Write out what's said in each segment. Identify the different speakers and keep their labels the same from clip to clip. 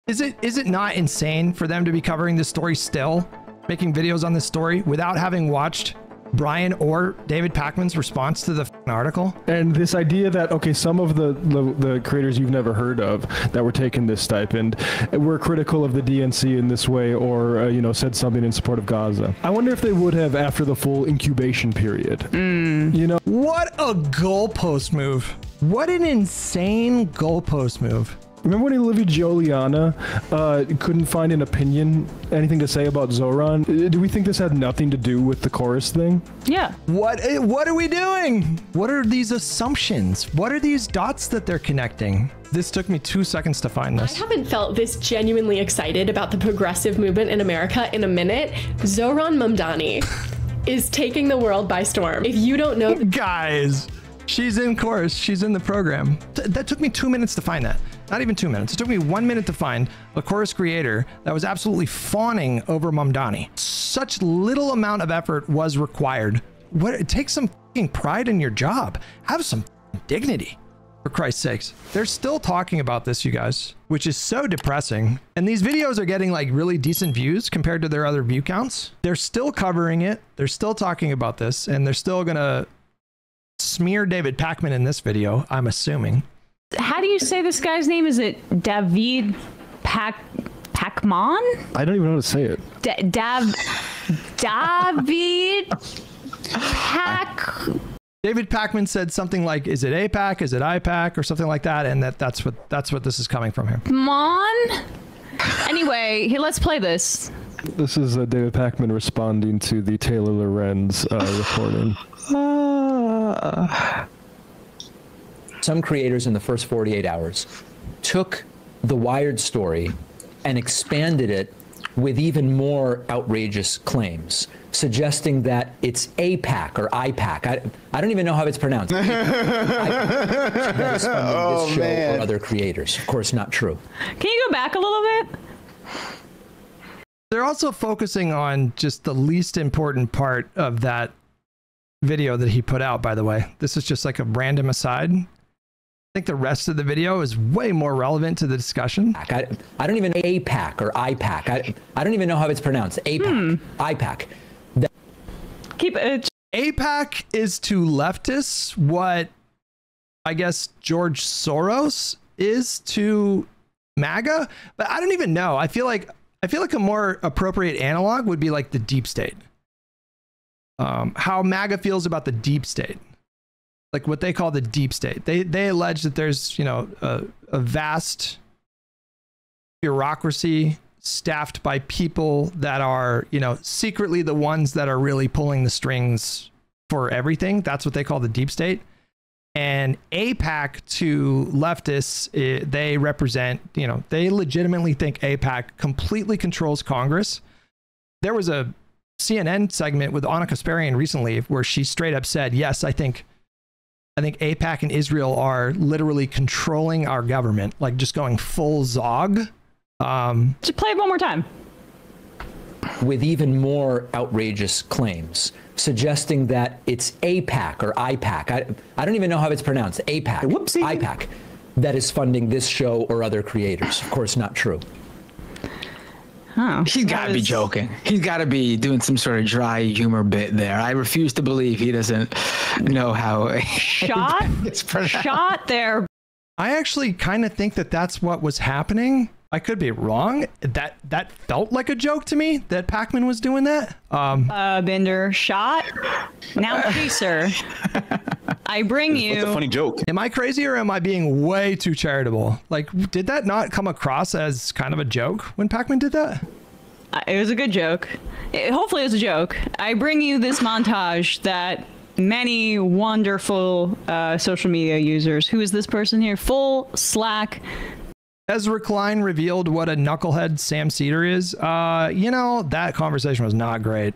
Speaker 1: Is it not insane for them to be covering this story still, making videos on this story without having watched Brian or David Pakman's response to the article?
Speaker 2: And this idea that, okay, some of the creators you've never heard of that were taking this stipend were critical of the DNC in this way, or, you know, said something in support of Gaza. I wonder if they would have after the full incubation period. You know?
Speaker 1: What a goalpost move. What an insane goalpost move.
Speaker 2: Remember when Olivia Giuliana couldn't find an opinion, anything to say about Zoran? Do we think this had nothing to do with the chorus thing?
Speaker 3: Yeah.
Speaker 1: What are we doing? What are these assumptions? What are these dots that they're connecting? This took me 2 seconds to find this.
Speaker 4: I haven't felt this genuinely excited about the progressive movement in America in a minute. Zoran Mamdani is taking the world by storm. If you don't know...
Speaker 1: Guys, she's in chorus. She's in the program. That took me 2 minutes to find that. Not even 2 minutes. It took me 1 minute to find a chorus creator that was absolutely fawning over Mamdani. Such little amount of effort was required. Take some fucking pride in your job. Have some dignity, for Christ's sakes. They're still talking about this, you guys, which is so depressing. And these videos are getting like really decent views compared to their other view counts. They're still covering it. They're still talking about this, and they're still gonna smear David Pakman in this video, I'm assuming.
Speaker 3: How do you say this guy's name? Is it David Pakman?
Speaker 2: I don't even know how to say it.
Speaker 3: David Pak.
Speaker 1: David Pakman said something like, "Is it APAC? Is it IPAC?" or something like that, and that's what this is coming from here.
Speaker 3: Come on. Anyway, here, let's play this.
Speaker 2: This is David Pakman responding to the Taylor Lorenz reporting.
Speaker 5: Some creators in the first 48 hours took the Wired story and expanded it with even more outrageous claims, suggesting that it's APAC or IPAC. I don't even know how it's pronounced. That is funding this show or other creators. Of course, not true.
Speaker 3: Can you go back a little bit?
Speaker 1: They're also focusing on just the least important part of that video that he put out, by the way. This is just like a random aside. I think the rest of the video is way more relevant to the discussion.
Speaker 5: I don't even APAC or IPAC. I don't even know how it's pronounced. APAC, IPAC.
Speaker 3: Keep it.
Speaker 1: APAC is to leftists what I guess George Soros is to MAGA, but I don't even know. I feel like a more appropriate analog would be like the deep state. How MAGA feels about the deep state. Like what they call the deep state. They allege that there's, you know, a vast bureaucracy staffed by people that are, you know, secretly the ones that are really pulling the strings for everything. That's what they call the deep state. And APAC to leftists, they represent, you know, they legitimately think APAC completely controls Congress. There was a CNN segment with Anna Kasparian recently where she straight up said, yes, I think APAC and Israel are literally controlling our government, like just going full Zog.
Speaker 3: Just play it one more time.
Speaker 5: With even more outrageous claims, suggesting that it's APAC or IPAC. I don't even know how it's pronounced. APAC,
Speaker 6: Whoopsie.
Speaker 5: IPAC, that is funding this show or other creators. Of course, not true.
Speaker 3: Oh,
Speaker 6: He's got to be joking. He's got to be doing some sort of dry humor bit there. I refuse to believe he doesn't know how
Speaker 3: shot
Speaker 6: it's pronounced.
Speaker 3: Shot there.
Speaker 1: I actually kind of think that that's what was happening. I could be wrong. That felt like a joke to me that Pakman was doing that.
Speaker 3: Bender shot. Now, chaser. I bring you.
Speaker 7: What's a funny joke?
Speaker 1: Am I crazy or am I being way too charitable? Like, did that not come across as kind of a joke when Pakman did that?
Speaker 3: It was a good joke. Hopefully it was a joke. I bring you this montage that many wonderful social media users. Who is this person here? Full Slack.
Speaker 1: Ezra Klein revealed what a knucklehead Sam Cedar is. You know, that conversation was not great.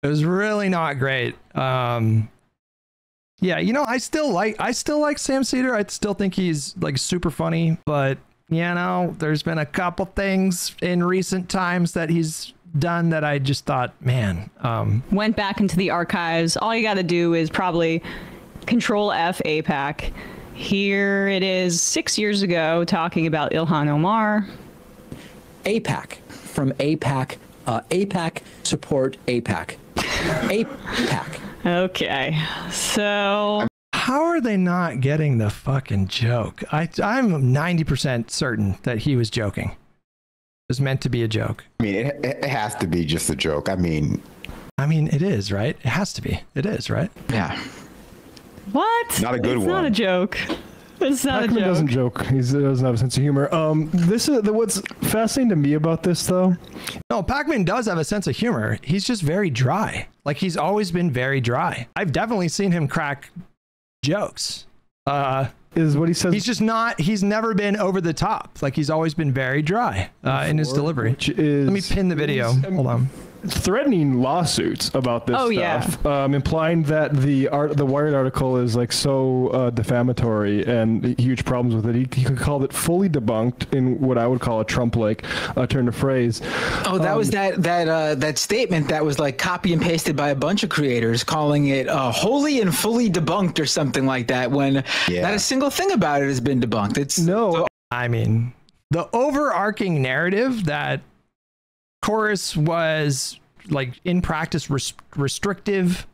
Speaker 1: It was really not great. Yeah, you know, I still like Sam Cedar. I still think he's like super funny, but you know, there's been a couple things in recent times that he's done that I just thought, man.
Speaker 3: Went back into the archives. All you got to do is probably Control F APAC. Here it is 6 years ago talking about Ilhan Omar.
Speaker 5: APAC, from APAC, APAC, support APAC. APAC.
Speaker 3: Okay, so...
Speaker 1: How are they not getting the fucking joke? I'm 90% certain that he was joking. It was meant to be a joke.
Speaker 7: I mean, it has to be just a joke. I mean,
Speaker 1: it is, right? It has to be. It is, right?
Speaker 6: Yeah.
Speaker 3: What?
Speaker 7: Not a good
Speaker 3: it's
Speaker 7: one.
Speaker 3: Not a joke. It's not
Speaker 2: Pakman
Speaker 3: a joke.
Speaker 2: doesn't joke. He doesn't have a sense of humor. This is what's fascinating to me about this, though.
Speaker 1: No, Pakman does have a sense of humor. He's just very dry. Like, he's always been very dry. I've definitely seen him crack jokes.
Speaker 2: Is what he says.
Speaker 1: He's just not, he's never been over the top. Like, he's always been very dry in his delivery.
Speaker 2: Which is,
Speaker 1: Let me pin the video. Hold on.
Speaker 2: Threatening lawsuits about this stuff,
Speaker 3: yeah.
Speaker 2: Implying that the Wired article is like so defamatory and huge problems with it. He could call it fully debunked in what I would call a Trump-like turn of phrase.
Speaker 6: Oh, that was that statement that was like copy and pasted by a bunch of creators, calling it wholly and fully debunked or something like that. When not a single thing about it has been debunked. It's
Speaker 2: no.
Speaker 1: I mean, the overarching narrative that Chorus was, like, in practice restrictive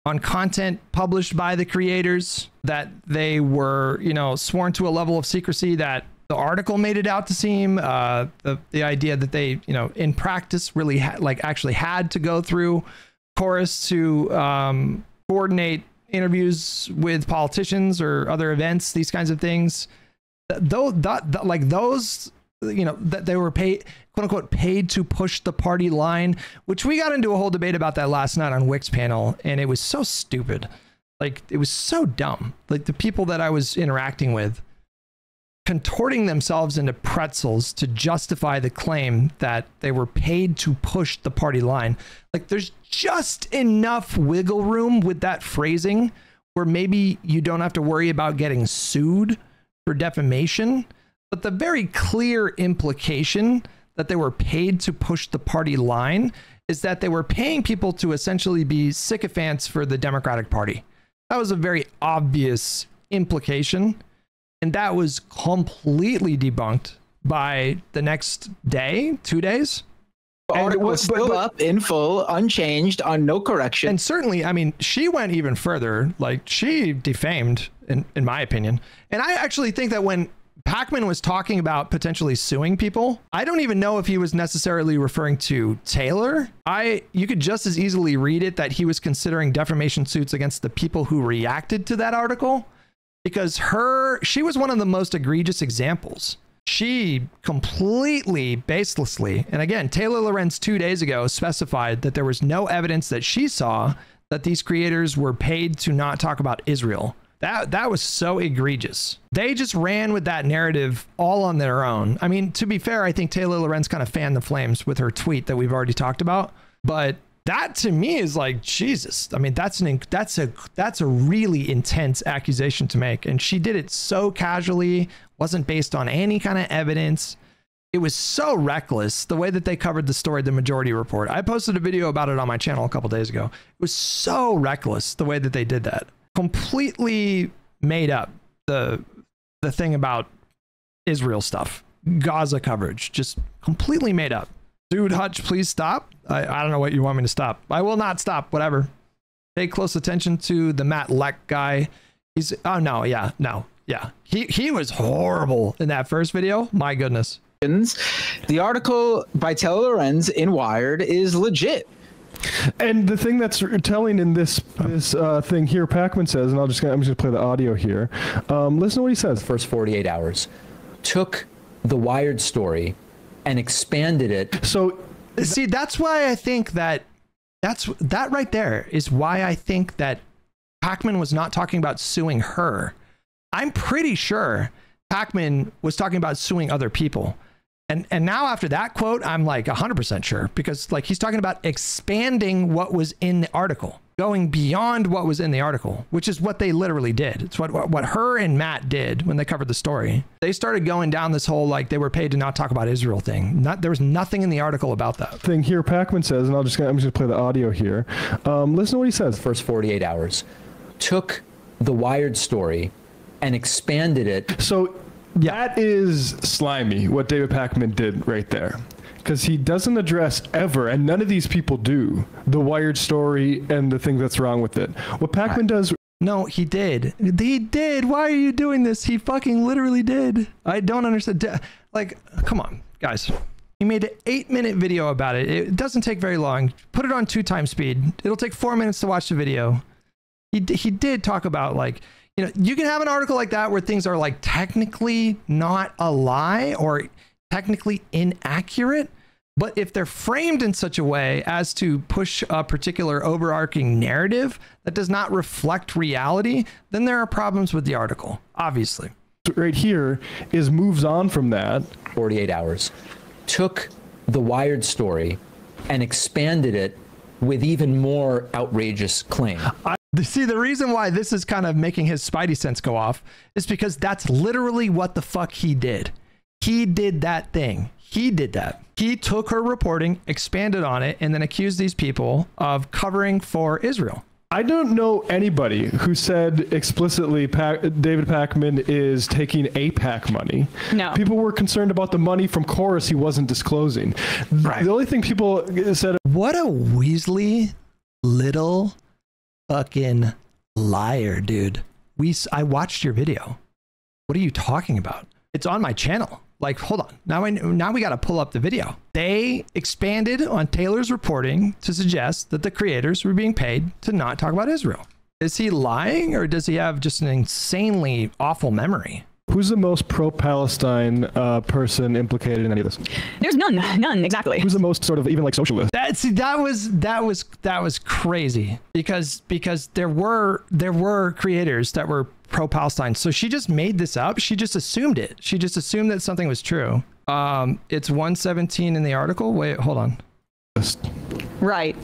Speaker 1: on content published by the creators, that they were, you know, sworn to a level of secrecy that the article made it out to seem, the idea that they, you know, in practice really actually had to go through Chorus to coordinate interviews with politicians or other events, these kinds of things. Those, you know, that they were paid, quote unquote, paid to push the party line, which we got into a whole debate about that last night on Wick's panel. And it was so stupid. Like, it was so dumb. Like, the people that I was interacting with contorting themselves into pretzels to justify the claim that they were paid to push the party line. Like, there's just enough wiggle room with that phrasing where maybe you don't have to worry about getting sued for defamation. But the very clear implication that they were paid to push the party line is that they were paying people to essentially be sycophants for the Democratic Party. That was a very obvious implication. And that was completely debunked by the next day, 2 days.
Speaker 6: The article was still up in full, unchanged, on no correction.
Speaker 1: And certainly, I mean, she went even further. Like, she defamed, in my opinion. And I actually think that when Pakman was talking about potentially suing people, I don't even know if he was necessarily referring to Taylor. You could just as easily read it that he was considering defamation suits against the people who reacted to that article, because she was one of the most egregious examples. She completely baselessly, and again, Taylor Lorenz 2 days ago specified that there was no evidence that she saw that these creators were paid to not talk about Israel. That was so egregious. They just ran with that narrative all on their own. I mean, to be fair, I think Taylor Lorenz kind of fanned the flames with her tweet that we've already talked about. But that to me is like, Jesus. I mean, that's a really intense accusation to make. And she did it so casually, wasn't based on any kind of evidence. It was so reckless the way that they covered the story, the Majority Report. I posted a video about it on my channel a couple days ago. It was so reckless the way that they did that. Completely made up the thing about Israel stuff, Gaza coverage, just completely made up. Dude, Hutch, please stop. I don't know what you want me to stop. I will not stop. Whatever. Pay close attention to the Matt Lech guy. He was horrible in that first video. My goodness.
Speaker 6: The article by Taylor Lorenz in Wired is legit.
Speaker 2: And the thing that's telling in this thing here, Pakman says, and I'm just gonna play the audio here. Listen to what he says.
Speaker 5: The first 48 hours took the Wired story and expanded it.
Speaker 2: So,
Speaker 1: see, that's why I think that that right there is why I think that Pakman was not talking about suing her. I'm pretty sure Pakman was talking about suing other people. And now after that quote, I'm like 100% sure, because like he's talking about expanding what was in the article, going beyond what was in the article, which is what they literally did. It's what her and Matt did when they covered the story. They started going down this whole, like, they were paid to not talk about Israel thing. There was nothing in the article about that.
Speaker 2: Thing here, Pakman says, and I'm just gonna play the audio here. Listen to what he says.
Speaker 5: The first 48 hours took the Wired story and expanded it.
Speaker 2: So that is slimy, what David Pakman did right there. Because he doesn't address ever, and none of these people do, the Wired story and the thing that's wrong with it. What Pakman does...
Speaker 1: No, he did. He did. Why are you doing this? He fucking literally did. I don't understand. Like, come on, guys. He made an 8-minute video about it. It doesn't take very long. Put it on 2x speed. It'll take 4 minutes to watch the video. He did talk about, like, you know, you can have an article like that where things are like technically not a lie or technically inaccurate, but if they're framed in such a way as to push a particular overarching narrative that does not reflect reality, then there are problems with the article, obviously.
Speaker 2: Right here is moves on from that.
Speaker 5: 48 hours. Took the Wired story and expanded it with even more outrageous claim.
Speaker 1: See, the reason why this is kind of making his spidey sense go off is because that's literally what the fuck he did. He did that thing. He did that. He took her reporting, expanded on it, and then accused these people of covering for Israel.
Speaker 2: I don't know anybody who said explicitly David Pakman is taking AIPAC money.
Speaker 3: No.
Speaker 2: People were concerned about the money from Chorus he wasn't disclosing. Right. The only thing people said...
Speaker 1: What a Weasley little fucking liar, dude. I watched your video. What are you talking about? It's on my channel. Like, hold on. Now we got to pull up the video. They expanded on Taylor's reporting to suggest that the creators were being paid to not talk about Israel. Is he lying, or does he have just an insanely awful memory?
Speaker 2: Who's the most pro-Palestine person implicated in any of this?
Speaker 3: There's none exactly.
Speaker 2: Who's the most sort of even like socialist?
Speaker 1: That was crazy because there were creators that were pro-Palestine. So she just made this up. She just assumed it. She just assumed that something was true. It's 117 in the article. Wait, hold on.
Speaker 3: Right.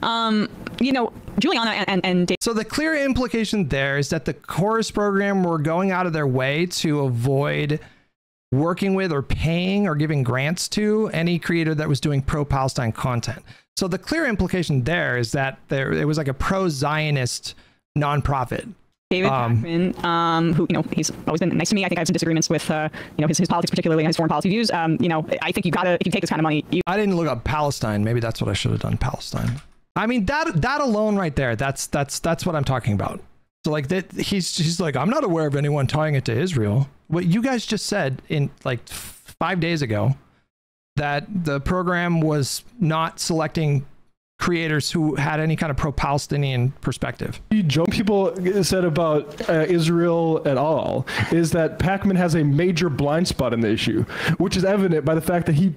Speaker 3: You know, Juliana and Dave.
Speaker 1: So the clear implication there is that the Chorus program were going out of their way to avoid working with or paying or giving grants to any creator that was doing pro-Palestine content. So the clear implication there is that it was like a pro-Zionist nonprofit.
Speaker 3: David Pakman, who, you know, he's always been nice to me. I think I have some disagreements with, you know, his politics, particularly his foreign policy views. You know, I think if you take this kind of money,
Speaker 1: I didn't look up Palestine. Maybe that's what I should have done. Palestine. I mean, that alone right there, that's what I'm talking about. So like that, he's like, I'm not aware of anyone tying it to Israel. What you guys just said in like 5 days ago, that the program was not selecting creators who had any kind of pro-Palestinian perspective.
Speaker 2: People said about Israel at all is that Pakman has a major blind spot in the issue, which is evident by the fact that he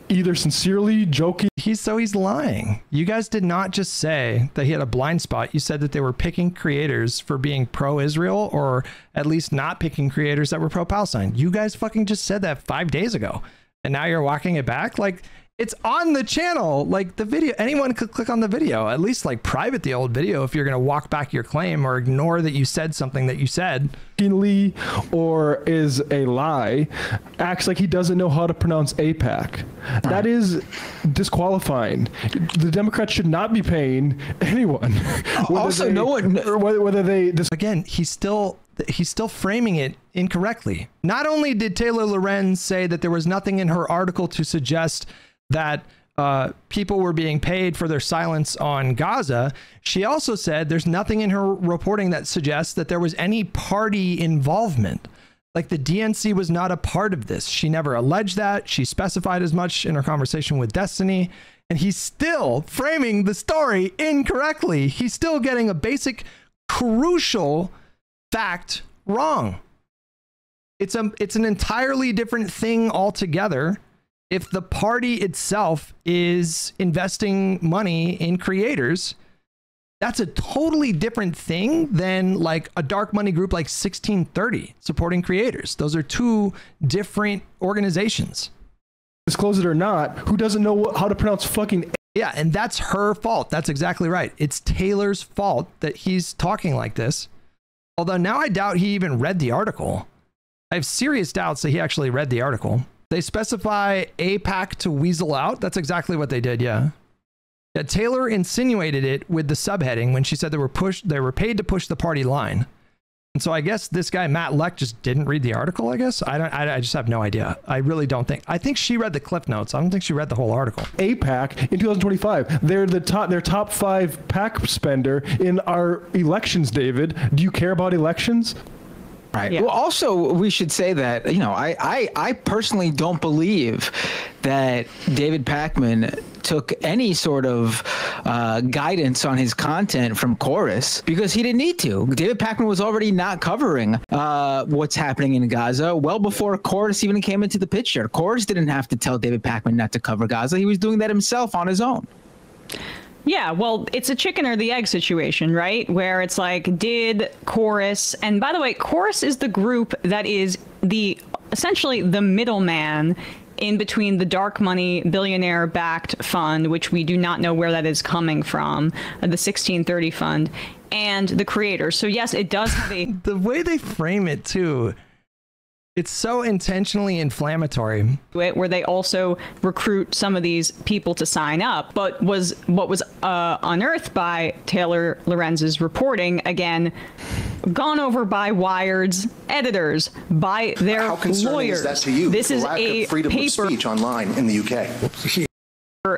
Speaker 2: either sincerely joking.
Speaker 1: He's lying. You guys did not just say that he had a blind spot. You said that they were picking creators for being pro-Israel, or at least not picking creators that were pro-Palestine. You guys fucking just said that 5 days ago, and now you're walking it back. Like, it's on the channel. Like, the video, anyone could click on the video. At least like private the old video if you're going to walk back your claim or ignore that you said something that you said.
Speaker 2: Or is a lie, acts like he doesn't know how to pronounce AIPAC. That is disqualifying. The Democrats should not be paying anyone.
Speaker 6: Also, no one,
Speaker 2: or whether they
Speaker 1: again, he's still framing it incorrectly. Not only did Taylor Lorenz say that there was nothing in her article to suggest that people were being paid for their silence on Gaza, she also said there's nothing in her reporting that suggests that there was any party involvement. Like, the DNC was not a part of this. She never alleged that. She specified as much in her conversation with Destiny, and he's still framing the story incorrectly. He's still getting a basic, crucial fact wrong. It's an entirely different thing altogether if the party itself is investing money in creators. That's a totally different thing than like a dark money group like 1630 supporting creators. Those are two different organizations.
Speaker 2: Disclose it or not, who doesn't know how to pronounce fucking...
Speaker 1: Yeah, and that's her fault. That's exactly right. It's Taylor's fault that he's talking like this. Although now I doubt he even read the article. I have serious doubts that he actually read the article. They specify AIPAC to weasel out. That's exactly what they did, yeah. Yeah, Taylor insinuated it with the subheading when she said they were paid to push the party line. And so I guess this guy, Matt Lech, just didn't read the article, I guess. I just have no idea. I really don't think. I think she read the cliff notes. I don't think she read the whole article.
Speaker 2: AIPAC in 2025, they're their top 5 PAC spender in our elections, David. Do you care about elections?
Speaker 6: Right.
Speaker 3: Yeah.
Speaker 6: Well, also, we should say that, you know, I personally don't believe that David Pakman took any sort of guidance on his content from Chorus because he didn't need to. David Pakman was already not covering what's happening in Gaza well before Chorus even came into the picture. Chorus didn't have to tell David Pakman not to cover Gaza. He was doing that himself on his own.
Speaker 3: Yeah, well, it's a chicken or the egg situation, right? Where it's like, did Chorus, and by the way, Chorus is the group that is essentially the middleman in between the dark money billionaire-backed fund, which we do not know where that is coming from, the 1630 fund, and the creators. So yes, it does have a...
Speaker 1: The way they frame it, too, it's so intentionally inflammatory.
Speaker 3: Where they also recruit some of these people to sign up. But what was unearthed by Taylor Lorenz's reporting, again, gone over by Wired's editors, by their
Speaker 8: How concerning
Speaker 3: lawyers.
Speaker 8: Is that to you?
Speaker 3: This
Speaker 8: the
Speaker 3: is
Speaker 8: lack
Speaker 3: a
Speaker 8: of freedom
Speaker 3: paper
Speaker 8: of speech online in the UK.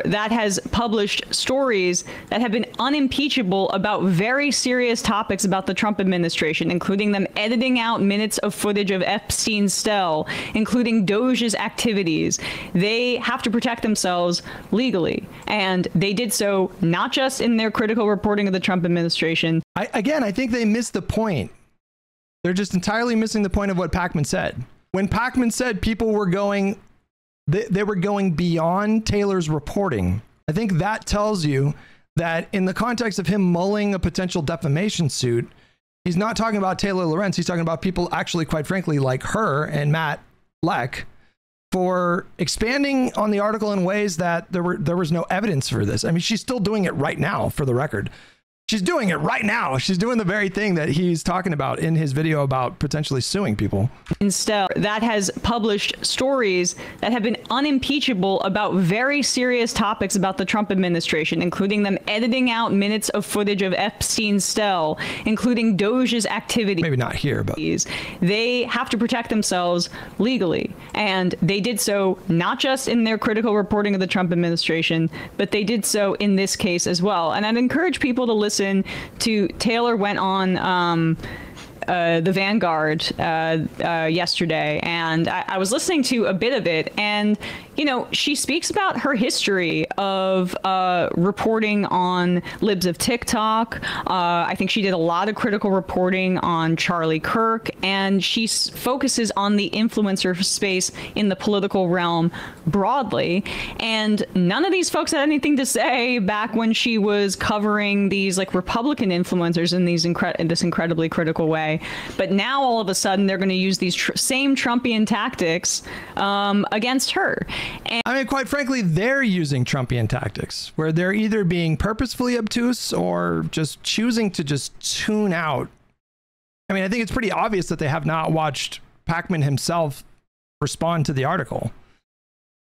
Speaker 3: that has published stories that have been unimpeachable about very serious topics about the Trump administration, including them editing out minutes of footage of Epstein's cell, including Doge's activities. They have to protect themselves legally, and they did so not just in their critical reporting of the Trump administration.
Speaker 1: I think they missed the point. They're just entirely missing the point of what Pakman said. When Pakman said people were going... They were going beyond Taylor's reporting. I think that tells you that in the context of him mulling a potential defamation suit, he's not talking about Taylor Lorenz. He's talking about people actually, quite frankly, like her and Matt Lech, for expanding on the article in ways that there was no evidence for this. I mean, she's still doing it right now, for the record. She's doing it right now. She's doing the very thing that he's talking about in his video about potentially suing people.
Speaker 3: Instead, that has published stories that have been unimpeachable about very serious topics about the Trump administration, including them editing out minutes of footage of Epstein's cell, including Doge's activities.
Speaker 1: Maybe not here, but
Speaker 3: they have to protect themselves legally. And they did so not just in their critical reporting of the Trump administration, but they did so in this case as well. And I'd encourage people to listen to Taylor went on the Vanguard yesterday, and I was listening to a bit of it, and you know, she speaks about her history of reporting on libs of TikTok. I think she did a lot of critical reporting on Charlie Kirk, and she focuses on the influencer space in the political realm broadly. And none of these folks had anything to say back when she was covering these like Republican influencers in these in this incredibly critical way. But now all of a sudden they're going to use these same Trumpian tactics against her. And
Speaker 1: I mean, quite frankly, they're using Trumpian tactics where they're either being purposefully obtuse or just choosing to just tune out. I mean, I think it's pretty obvious that they have not watched Pakman himself respond to the article,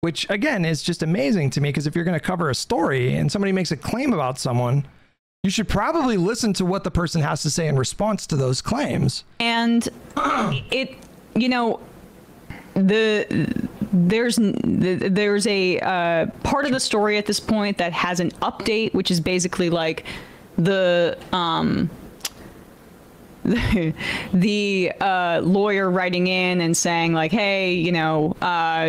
Speaker 1: which again is just amazing to me, because if you're going to cover a story and somebody makes a claim about someone, you should probably listen to what the person has to say in response to those claims.
Speaker 3: And it, you know, there's a part of the story at this point that has an update, which is basically like the lawyer writing in and saying like, hey, you know,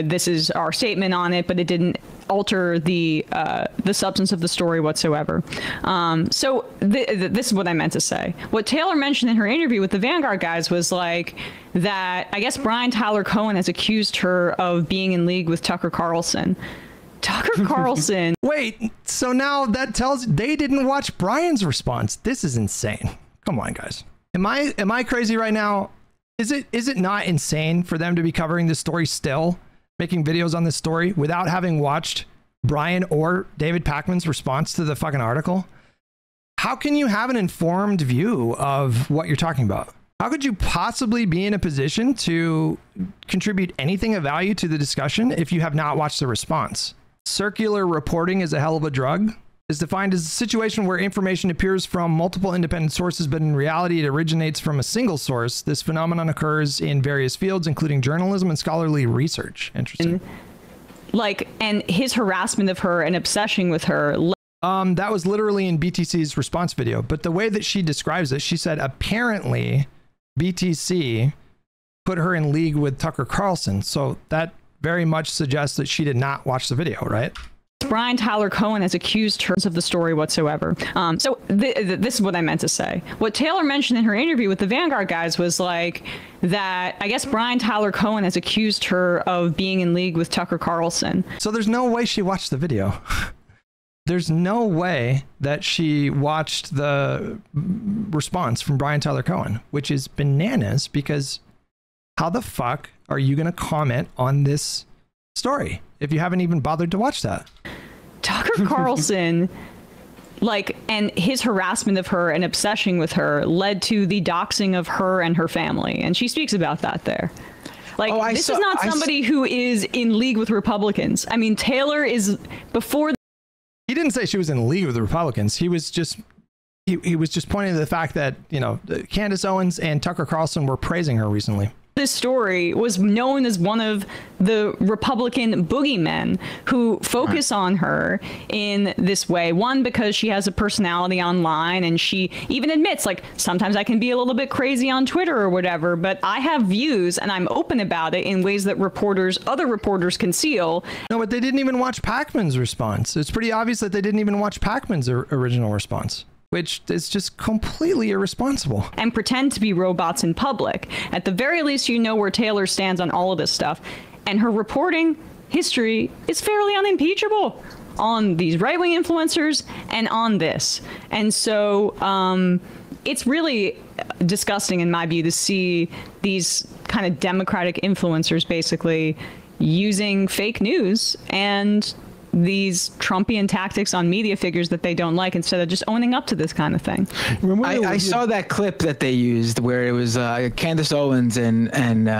Speaker 3: this is our statement on it, but it didn't alter the substance of the story whatsoever. So this is what I meant to say. What Taylor mentioned in her interview with the Vanguard guys was like that I guess Tyler Cohen has accused her of being in league with Tucker Carlson. Tucker Carlson.
Speaker 1: Wait, so now that tells they didn't watch Brian's response. This is insane. Come on, guys. Am I crazy right now? Is it not insane for them to be covering this story still, making videos on this story without having watched Brian or David Pakman's response to the fucking article? How can you have an informed view of what you're talking about? How could you possibly be in a position to contribute anything of value to the discussion if you have not watched the response? Circular reporting is a hell of a drug. is defined as a situation where information appears from multiple independent sources, but in reality it originates from a single source. This phenomenon occurs in various fields, including journalism and scholarly research. Interesting.
Speaker 3: And his harassment of her and obsession with her.
Speaker 1: That was literally in BTC's response video, but the way that she describes it, she said apparently BTC put her in league with Tucker Carlson. So that very much suggests that she did not watch the video, right?
Speaker 3: Brian Tyler Cohen has accused her of the story whatsoever. This is what I meant to say. What Taylor mentioned in her interview with the Vanguard guys was like that I guess Brian Tyler Cohen has accused her of being in league with Tucker Carlson.
Speaker 1: So there's no way she watched the video. There's no way that she watched the response from Brian Tyler Cohen, which is bananas, because how the fuck are you going to comment on this story if you haven't even bothered to watch that?
Speaker 3: Tucker Carlson, and his harassment of her and obsession with her led to the doxing of her and her family. And she speaks about that there. This is not somebody who is in league with Republicans. I mean, Taylor is before.
Speaker 1: He didn't say she was in league with the Republicans. He was just he was just pointing to the fact that, Candace Owens and Tucker Carlson were praising her recently.
Speaker 3: This story was known as one of the Republican boogeymen who focus on her in this way. One, because she has a personality online, and she even admits, sometimes I can be a little bit crazy on Twitter or whatever, but I have views and I'm open about it in ways that other reporters conceal.
Speaker 1: No, but they didn't even watch Pakman's response. It's pretty obvious that they didn't even watch Pakman's original response, which is just completely irresponsible.
Speaker 3: And pretend to be robots in public. At the very least, you know where Taylor stands on all of this stuff. And her reporting history is fairly unimpeachable on these right-wing influencers and on this. And so it's really disgusting, in my view, to see these kind of Democratic influencers basically using fake news and these Trumpian tactics on media figures that they don't like, instead of just owning up to this kind of thing.
Speaker 6: I saw that clip that they used where it was Candace Owens and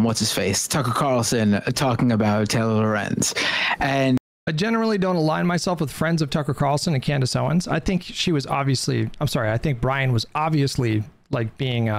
Speaker 6: what's his face, Tucker Carlson, talking about Taylor Lorenz. And
Speaker 1: I generally don't align myself with friends of Tucker Carlson and Candace Owens. I think she was obviously, I think Brian was obviously being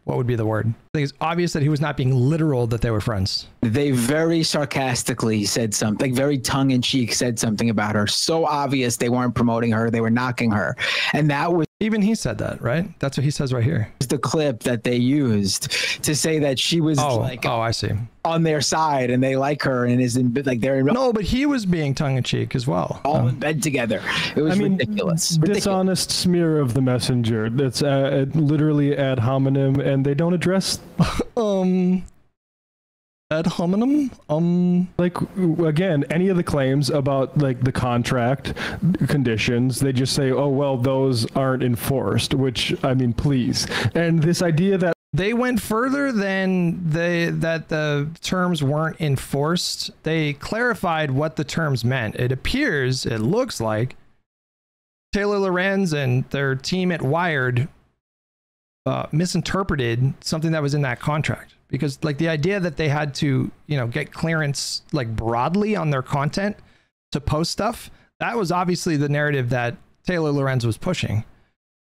Speaker 1: what would be the word? I think it's obvious that he was not being literal that they were friends.
Speaker 6: They very sarcastically said something, very tongue-in-cheek said something about her. So obvious they weren't promoting her, they were knocking her. And that was...
Speaker 1: Even he said that, right? That's what he says right here.
Speaker 6: The clip that they used to say that she was
Speaker 1: I see,
Speaker 6: on their side and they like her and is in they're in...
Speaker 1: No, but he was being tongue-in-cheek as well.
Speaker 6: All in bed together. It was ridiculous.
Speaker 2: Dishonest smear of the messenger. That's literally ad hominem, and they don't address
Speaker 1: ad hominem.
Speaker 2: Again, any of the claims about the contract conditions, they just say, oh well, those aren't enforced, which, I mean, please. And this idea that
Speaker 1: they went further than that the terms weren't enforced. They clarified what the terms meant. It looks like Taylor Lorenz and their team at Wired misinterpreted something that was in that contract, because the idea that they had to get clearance broadly on their content to post stuff, that was obviously the narrative that Taylor Lorenz was pushing,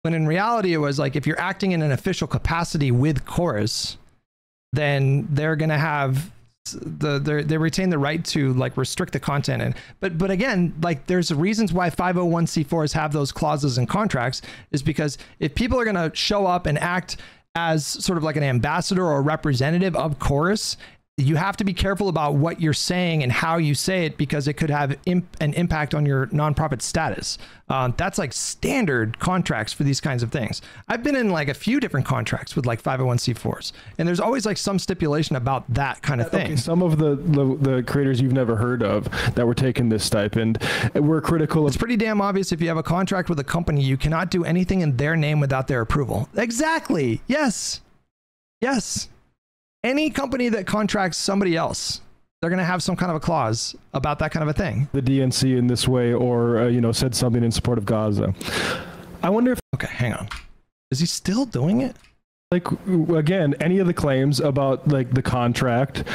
Speaker 1: when in reality it was if you're acting in an official capacity with Chorus, then they're going to have they retain the right to restrict the content. And but again, there's reasons why 501c4s have those clauses in contracts, is because if people are going to show up and act as sort of an ambassador or a representative of Chorus, you have to be careful about what you're saying and how you say it, because it could have an impact on your nonprofit status. That's standard contracts for these kinds of things. I've been in a few different contracts with 501c4s, and there's always some stipulation about that kind of thing.
Speaker 2: Okay, some of the creators you've never heard of that were taking this stipend were critical of...
Speaker 1: It's pretty damn obvious if you have a contract with a company, you cannot do anything in their name without their approval. Exactly. Yes. Any company that contracts somebody else, they're going to have some kind of a clause about that kind of a thing.
Speaker 2: The DNC in this way, or, said something in support of Gaza. I wonder if...
Speaker 1: Okay, hang on. Is he still doing it?
Speaker 2: Like, again, any of the claims about like the contract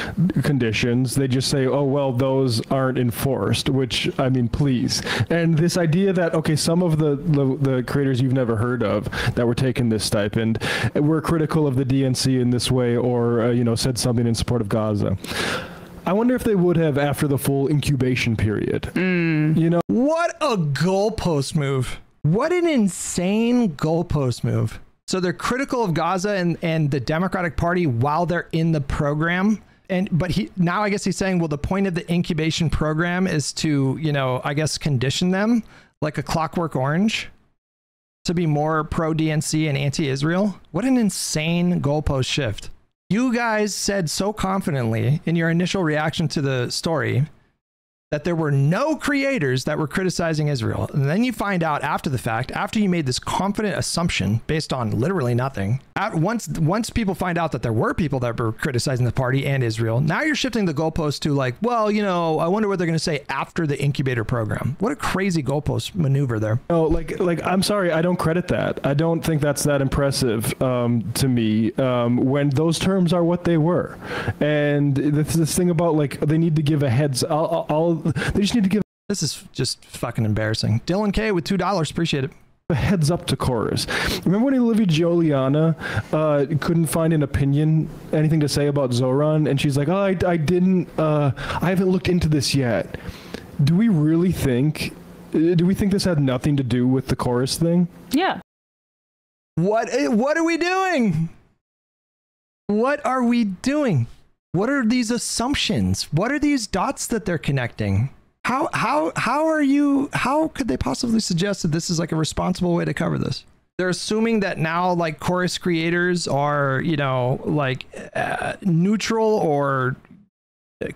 Speaker 2: conditions, they just say, oh, well, those aren't enforced, which, I mean, please. And this idea that, okay, some of the creators you've never heard of that were taking this stipend were critical of the DNC in this way, or, you know, said something in support of Gaza. I wonder if they would have after the full incubation period. You know,
Speaker 1: what a goalpost move. What an insane goalpost move. So they're critical of Gaza and the Democratic Party while they're in the program. But now I guess he's saying, well, the point of the incubation program is to, you know, I guess condition them like a Clockwork Orange to be more pro-DNC and anti-Israel. What an insane goalpost shift. You guys said so confidently in your initial reaction to the story that there were no creators that were criticizing Israel. And then you find out after the fact, after you made this confident assumption based on literally nothing, once people find out that there were people that were criticizing the party and Israel, now you're shifting the goalpost to like, well, you know, I wonder what they're going to say after the incubator program. What a crazy goalpost maneuver there.
Speaker 2: Oh, like I'm sorry, I don't credit that. I don't think that's that impressive to me when those terms are what they were. And this thing about like, they need to give a heads, they just need to give.
Speaker 1: This is just fucking embarrassing. Dylan K with $2. Appreciate it.
Speaker 2: A heads up to chorus. Remember when Olivia Giuliana couldn't find an opinion, anything to say about Zoran, and she's like, oh, I haven't looked into this yet. Do we really think, this had nothing to do with the chorus thing?
Speaker 3: Yeah.
Speaker 1: What are we doing? What are we doing? What are these assumptions? What are these dots that they're connecting? How could they possibly suggest that this is like a responsible way to cover this? They're assuming that now like chorus creators are, you know, like neutral or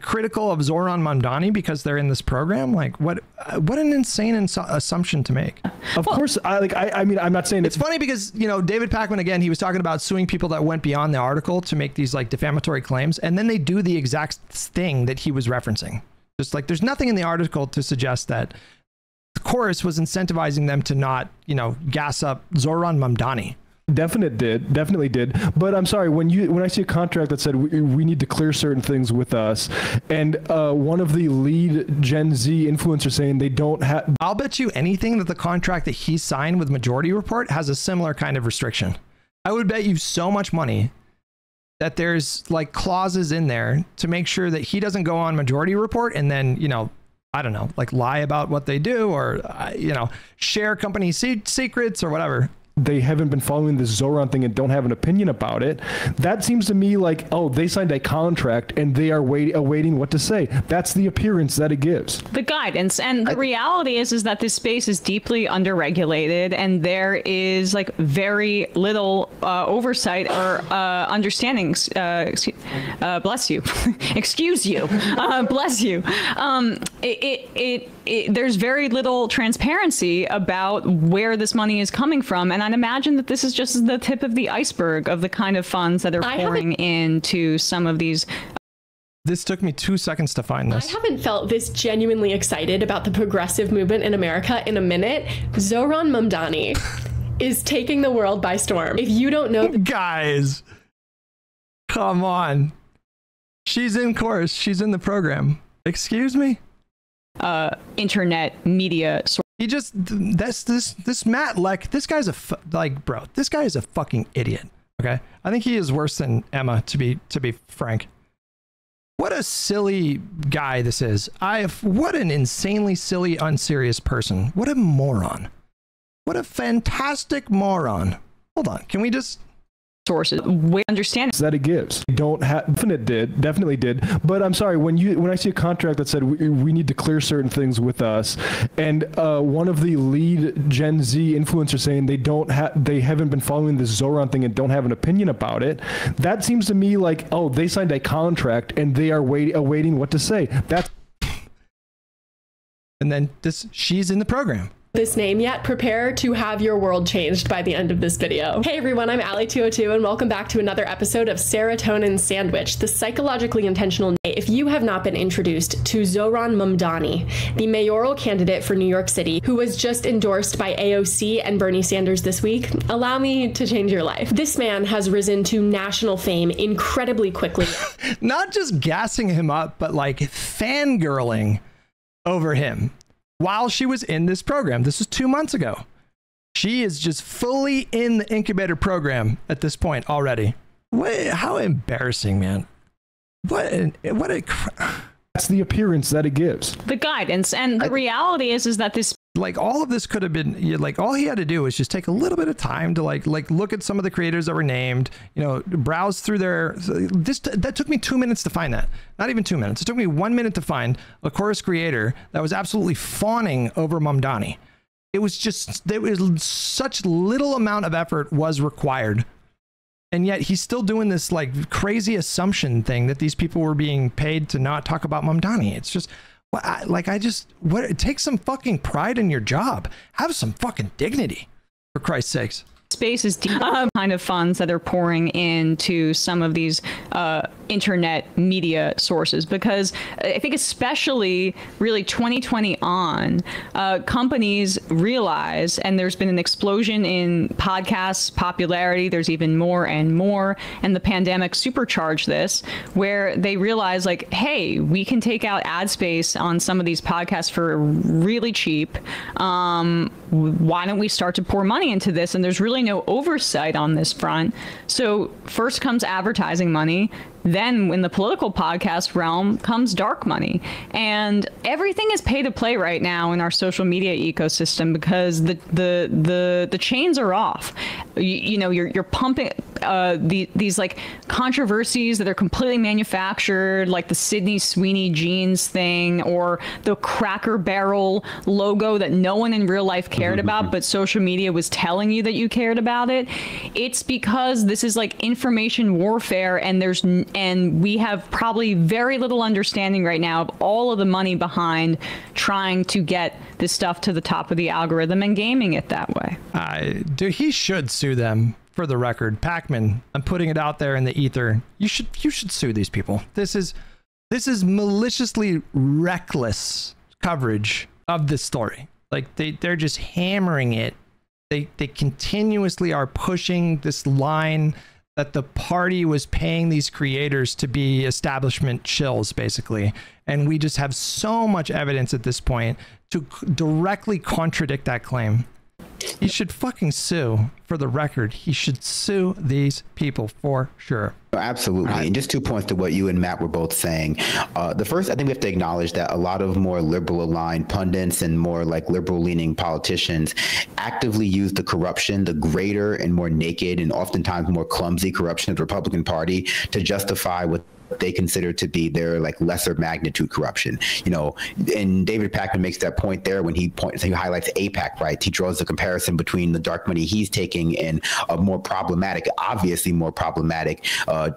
Speaker 1: critical of Zoran Mamdani because they're in this program. Like what an insane assumption to make.
Speaker 2: Of course, I mean, I'm not saying
Speaker 1: it's funny because, you know, David Pakman, again, he was talking about suing people that went beyond the article to make these like defamatory claims. And then they do the exact thing that he was referencing. Just like there's nothing in the article to suggest that the chorus was incentivizing them to not, you know, gas up Zoran Mamdani.
Speaker 2: Definitely did. But I'm sorry, when I see a contract that said we need to clear certain things with us, and one of the lead Gen Z influencers saying they don't have,
Speaker 1: I'll bet you anything that the contract that he signed with Majority Report has a similar kind of restriction. I would bet you so much money that there's like clauses in there to make sure that he doesn't go on Majority Report and then, you know, I don't know, like lie about what they do or, you know, share company secrets or whatever.
Speaker 2: They haven't been following this Zoran thing and don't have an opinion about it. That seems to me like, oh, they signed a contract and they are awaiting what to say. That's the appearance that it gives.
Speaker 3: The guidance. And the reality is that this space is deeply underregulated and there is like very little oversight or understandings. Bless you. Excuse you. Bless you. There's very little transparency about where this money is coming from. And I'd imagine that this is just the tip of the iceberg of the kind of funds that are pouring into some of these.
Speaker 1: This took me 2 seconds to find this.
Speaker 4: I haven't felt this genuinely excited about the progressive movement in America in a minute. Zoran Mamdani is taking the world by storm. If you don't know...
Speaker 1: Guys, come on. She's in course. She's in the program. Excuse me?
Speaker 3: Internet media source.
Speaker 1: He just, this Matt Lech, this guy's bro, this guy is a fucking idiot. Okay. I think he is worse than Emma, to be frank. What a silly guy this is. What an insanely silly, unserious person. What a moron. What a fantastic moron. Hold on. Can we just...
Speaker 3: sources we understand
Speaker 2: that it gives definitely did. But I'm sorry, when I see a contract that said we need to clear certain things with us, and one of the lead Gen Z influencers saying they haven't been following this Zoran thing and don't have an opinion about it, that seems to me like, oh, they signed a contract and they are awaiting what to say. That's
Speaker 1: and then she's in the program.
Speaker 4: this name yet, prepare to have your world changed by the end of this video. Hey everyone, I'm Ali202 and welcome back to another episode of Serotonin Sandwich, the psychologically intentional. If you have not been introduced to Zohran Mamdani, the mayoral candidate for New York City, who was just endorsed by AOC and Bernie Sanders this week, allow me to change your life. This man has risen to national fame incredibly quickly.
Speaker 1: Not just gassing him up, but like fangirling over him. While she was in this program, this was 2 months ago. She is just fully in the incubator program at this point already. How embarrassing, man. That's
Speaker 2: the appearance that it gives.
Speaker 3: The guidance. And the reality is that this,
Speaker 1: like, all of this could have been, like, all he had to do was just take a little bit of time to like look at some of the creators that were named, you know, browse through that took me 2 minutes to find that. Not even 2 minutes. It took me 1 minute to find a chorus creator that was absolutely fawning over Mamdani. It was just, there was such little amount of effort was required. And yet he's still doing this like crazy assumption thing that these people were being paid to not talk about Mamdani. It's just, take some fucking pride in your job. Have some fucking dignity, for Christ's sakes.
Speaker 3: Space is deep kind of funds that are pouring into some of these internet media sources, because I think especially really 2020 on, companies realize, and there's been an explosion in podcasts popularity, there's even more and more, and the pandemic supercharged this, where they realize like, hey, we can take out ad space on some of these podcasts for really cheap. Why don't we start to pour money into this? And there's really no oversight on this front. So first comes advertising money. Then in the political podcast realm comes dark money, and everything is pay to play right now in our social media ecosystem, because the chains are off. You know, you're pumping these like controversies that are completely manufactured, like the Sydney Sweeney jeans thing, or the Cracker Barrel logo that no one in real life cared about, but social media was telling you that you cared about it. It's because this is like information warfare, and we have probably very little understanding right now of all of the money behind trying to get this stuff to the top of the algorithm and gaming it that way.
Speaker 1: Dude, he should sue them, for the record. Pakman, I'm putting it out there in the ether. You should sue these people. This is maliciously reckless coverage of this story. Like they're just hammering it. They continuously are pushing this line that the party was paying these creators to be establishment shills, basically. And we just have so much evidence at this point to directly contradict that claim. He should fucking sue, for the record. He should sue these people for sure.
Speaker 7: Absolutely. And just 2 points to what you and Matt were both saying. The first, I think we have to acknowledge that a lot of more liberal aligned pundits and more like liberal leaning politicians actively use the corruption, the greater and more naked and oftentimes more clumsy corruption of the Republican Party to justify what they consider to be their like lesser magnitude corruption, you know. And David Pakman makes that point there when he highlights AIPAC, right? He draws the comparison between the dark money he's taking and a more problematic, obviously more problematic,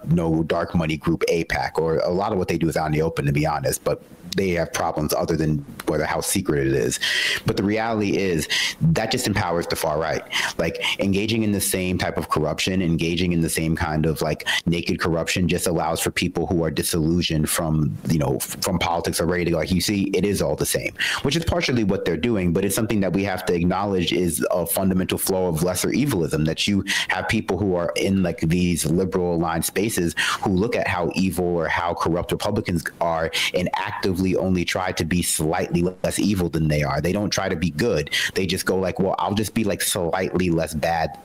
Speaker 7: no dark money group AIPAC, or a lot of what they do is out in the open, to be honest, but they have problems other than whether how secret it is. But the reality is that just empowers the far right. Like engaging in the same type of corruption, engaging in the same kind of like naked corruption just allows for people who are disillusioned from, you know, from politics already to go, like, you see, it is all the same, which is partially what they're doing, but it's something that we have to acknowledge is a fundamental flow of lesser evilism, that you have people who are in like these liberal aligned spaces who look at how evil or how corrupt Republicans are and actively only try to be slightly less evil than they are. They don't try to be good. They just go like, well, I'll just be like slightly less bad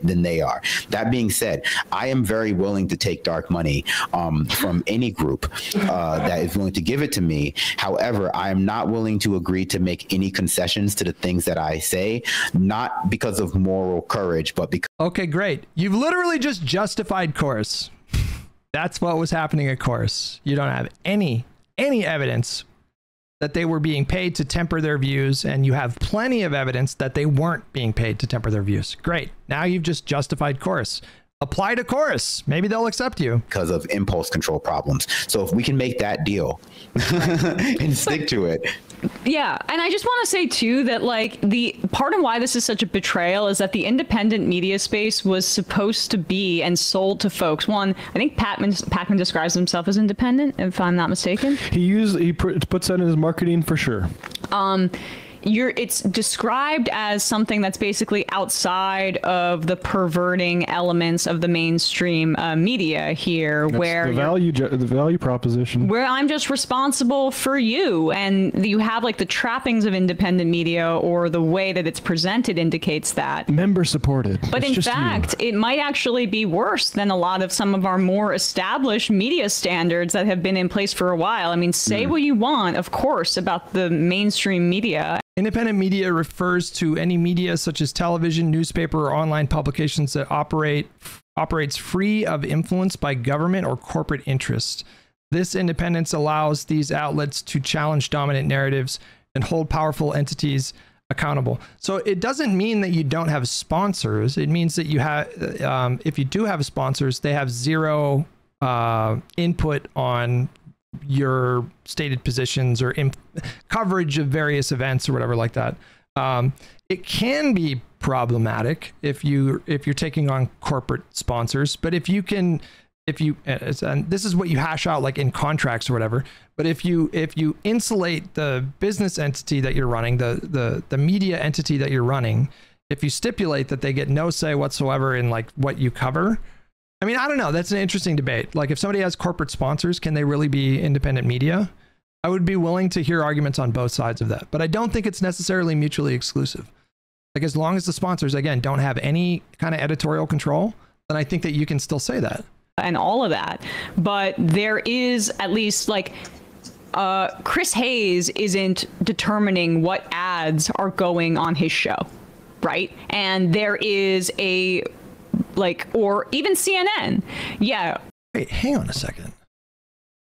Speaker 7: than they are. That being said, I am very willing to take dark money from any group that is willing to give it to me. However, I am not willing to agree to make any concessions to the things that I say, not because of moral courage, but because...
Speaker 1: Okay, great. You've literally just justified Chorus. That's what was happening at Chorus. You don't have any evidence that they were being paid to temper their views, and you have plenty of evidence that they weren't being paid to temper their views. Great. Now you've just justified Chorus. Apply to Chorus. Maybe they'll accept you.
Speaker 7: Because of impulse control problems. So if we can make that deal and stick to it.
Speaker 3: Yeah, and I just want to say too that like the part of why this is such a betrayal is that the independent media space was supposed to be and sold to folks. One, I think Pakman describes himself as independent, if I'm not mistaken.
Speaker 2: He puts that in his marketing for sure.
Speaker 3: It's described as something that's basically outside of the perverting elements of the mainstream media here,
Speaker 2: That's
Speaker 3: where
Speaker 2: the value proposition,
Speaker 3: where I'm just responsible for you, and you have like the trappings of independent media, or the way that it's presented indicates that
Speaker 2: member supported.
Speaker 3: But
Speaker 2: it's
Speaker 3: in fact, it might actually be worse than a lot of some of our more established media standards that have been in place for a while. I mean, say what you want, of course, about the mainstream media.
Speaker 1: Independent media refers to any media such as television, newspaper, or online publications that operates free of influence by government or corporate interests. This independence allows these outlets to challenge dominant narratives and hold powerful entities accountable. So it doesn't mean that you don't have sponsors. It means that you have, if you do have sponsors, they have zero input on your stated positions or coverage of various events or whatever like that. It can be problematic if you're taking on corporate sponsors, but if you and this is what you hash out like in contracts or whatever, but if you insulate the business entity that you're running, the media entity that you're running, if you stipulate that they get no say whatsoever in like what you cover, I mean, I don't know. That's an interesting debate. Like if somebody has corporate sponsors, can they really be independent media? I would be willing to hear arguments on both sides of that, but I don't think it's necessarily mutually exclusive. Like as long as the sponsors, again, don't have any kind of editorial control, then I think that you can still say that.
Speaker 3: And all of that. But there is at least like Chris Hayes isn't determining what ads are going on his show, right? And there is a or even CNN. Yeah.
Speaker 1: Wait, hang on a second.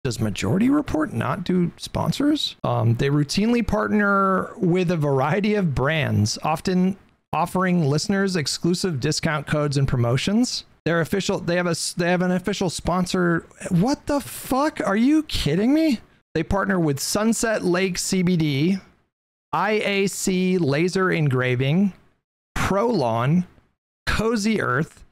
Speaker 1: Does Majority Report not do sponsors? They routinely partner with a variety of brands, often offering listeners exclusive discount codes and promotions. They're official. They have an official sponsor. What the fuck? Are you kidding me? They partner with Sunset Lake CBD, IAC Laser Engraving, Prolon, Cozy Earth,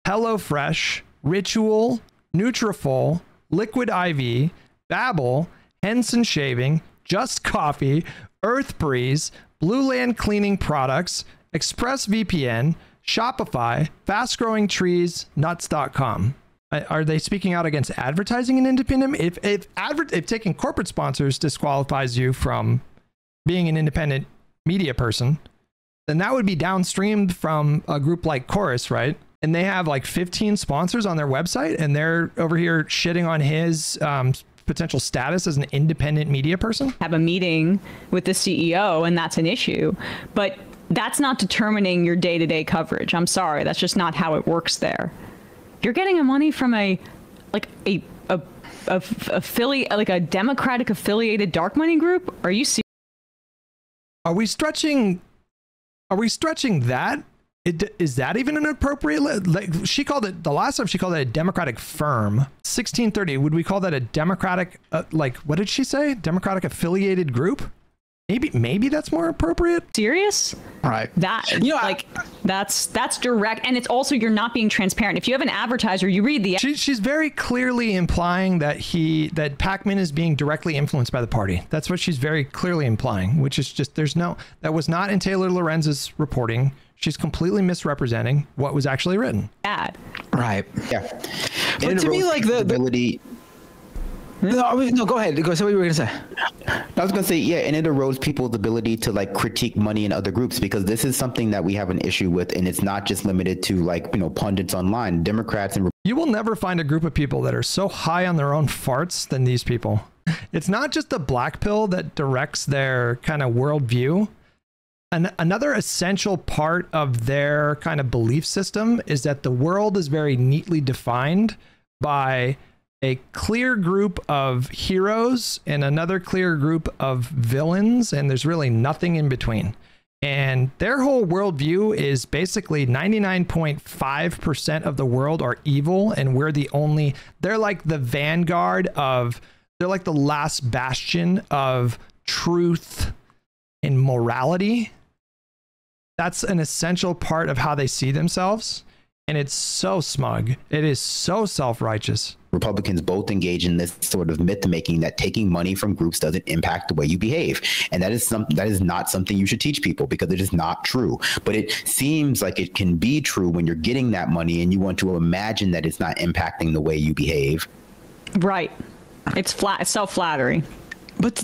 Speaker 1: HelloFresh, Ritual, Nutrafol, Liquid IV, Babble, Henson Shaving, Just Coffee, Earth Breeze, Blue Land Cleaning Products, ExpressVPN, Shopify, Fast Growing Trees, Nuts.com. Are they speaking out against advertising in independent? If taking corporate sponsors disqualifies you from being an independent media person, then that would be downstreamed from a group like Chorus, right? And they have like 15 sponsors on their website, and they're over here shitting on his potential status as an independent media person.
Speaker 3: Have a meeting with the CEO, and that's an issue. But that's not determining your day-to-day coverage. I'm sorry, that's just not how it works there. You're getting money from a affiliate, like a Democratic affiliated dark money group. Are you serious?
Speaker 1: Are we stretching that? Is that even an appropriate? Like she called it the last time. She called it a Democratic firm. 1630. Would we call that a Democratic? Like what did she say? Democratic affiliated group? Maybe that's more appropriate.
Speaker 3: Serious?
Speaker 6: All right.
Speaker 3: That that's direct, and it's also you're not being transparent. If you have an advertiser, you read the.
Speaker 1: She's very clearly implying that Pakman is being directly influenced by the party. That's what she's very clearly implying, which is just that was not in Taylor Lorenz's reporting. She's completely misrepresenting what was actually written.
Speaker 3: Bad.
Speaker 6: Right.
Speaker 7: Yeah.
Speaker 6: But to me, like the ability. No, go ahead. Go. So what you were gonna say?
Speaker 7: I was gonna say, yeah, and it erodes people's ability to like critique money in other groups, because this is something that we have an issue with, and it's not just limited to like pundits online, Democrats and.
Speaker 1: You will never find a group of people that are so high on their own farts than these people. It's not just the black pill that directs their kind of worldview. Another essential part of their kind of belief system is that the world is very neatly defined by a clear group of heroes and another clear group of villains, and there's really nothing in between. And their whole worldview is basically 99.5% of the world are evil, and they're like the vanguard of, they're like the last bastion of truth and morality. That's an essential part of how they see themselves. And it's so smug. It is so self-righteous.
Speaker 7: Republicans both engage in this sort of myth making that taking money from groups doesn't impact the way you behave. And that is not something you should teach people, because it is not true. But it seems like it can be true when you're getting that money and you want to imagine that it's not impacting the way you behave.
Speaker 3: Right. It's self-flattery.
Speaker 6: But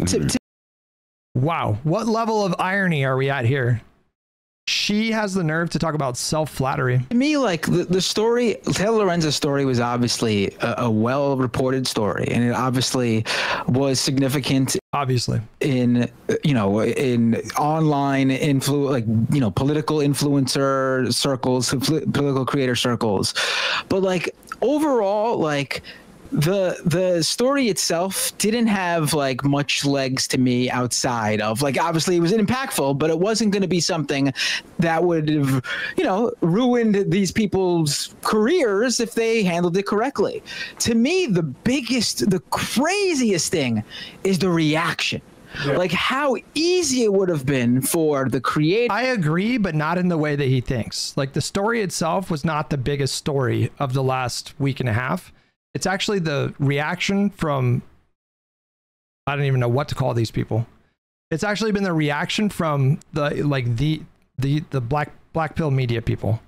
Speaker 1: Wow. What level of irony are we at here? She has the nerve to talk about self-flattery.
Speaker 6: to me, like the story, Taylor Lorenz's story was obviously a well-reported story, and it obviously was significant.
Speaker 1: Obviously,
Speaker 6: in in online political influencer circles, political creator circles, but like overall, like the story itself didn't have like much legs to me outside of, like, obviously it was impactful, but it wasn't going to be something that would have ruined these people's careers if they handled it correctly. To me, the craziest thing is the reaction. Yeah. Like how easy it would have been for the creator.
Speaker 1: I agree, but not in the way that he thinks. Like, the story itself was not the biggest story of the last week and a half. It's actually the reaction from, I don't even know what to call these people. It's actually been the reaction from the black pill media people.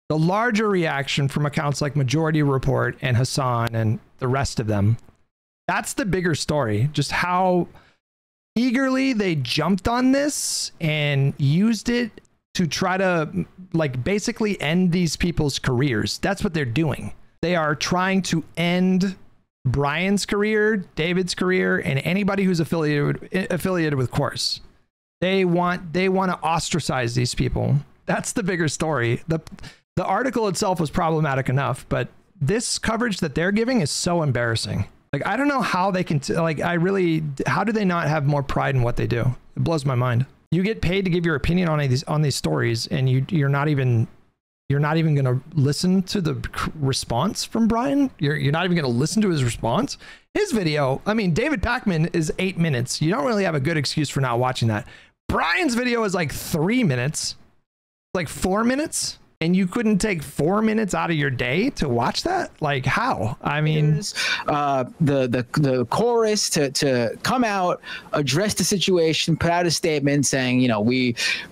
Speaker 1: The larger reaction from accounts like Majority Report and Hasan and the rest of them. That's the bigger story. Just how eagerly they jumped on this and used it to try to like basically end these people's careers. That's what they're doing. They are trying to end Brian's career, David's career, and anybody who's affiliated with Course. They want to ostracize these people. That's the bigger story. The article itself was problematic enough, but this coverage that they're giving is so embarrassing. Like, I don't know how they can how do they not have more pride in what they do? It blows my mind. You get paid to give your opinion on these stories, and you're not even going to listen to the response from Brian. You're not even going to listen to his response. His video, I mean, David Pakman is 8 minutes. You don't really have a good excuse for not watching that. Brian's video is like 3 minutes, like 4 minutes. And you couldn't take 4 minutes out of your day to watch that? Like, how? I mean,
Speaker 6: the chorus to come out, address the situation, put out a statement saying,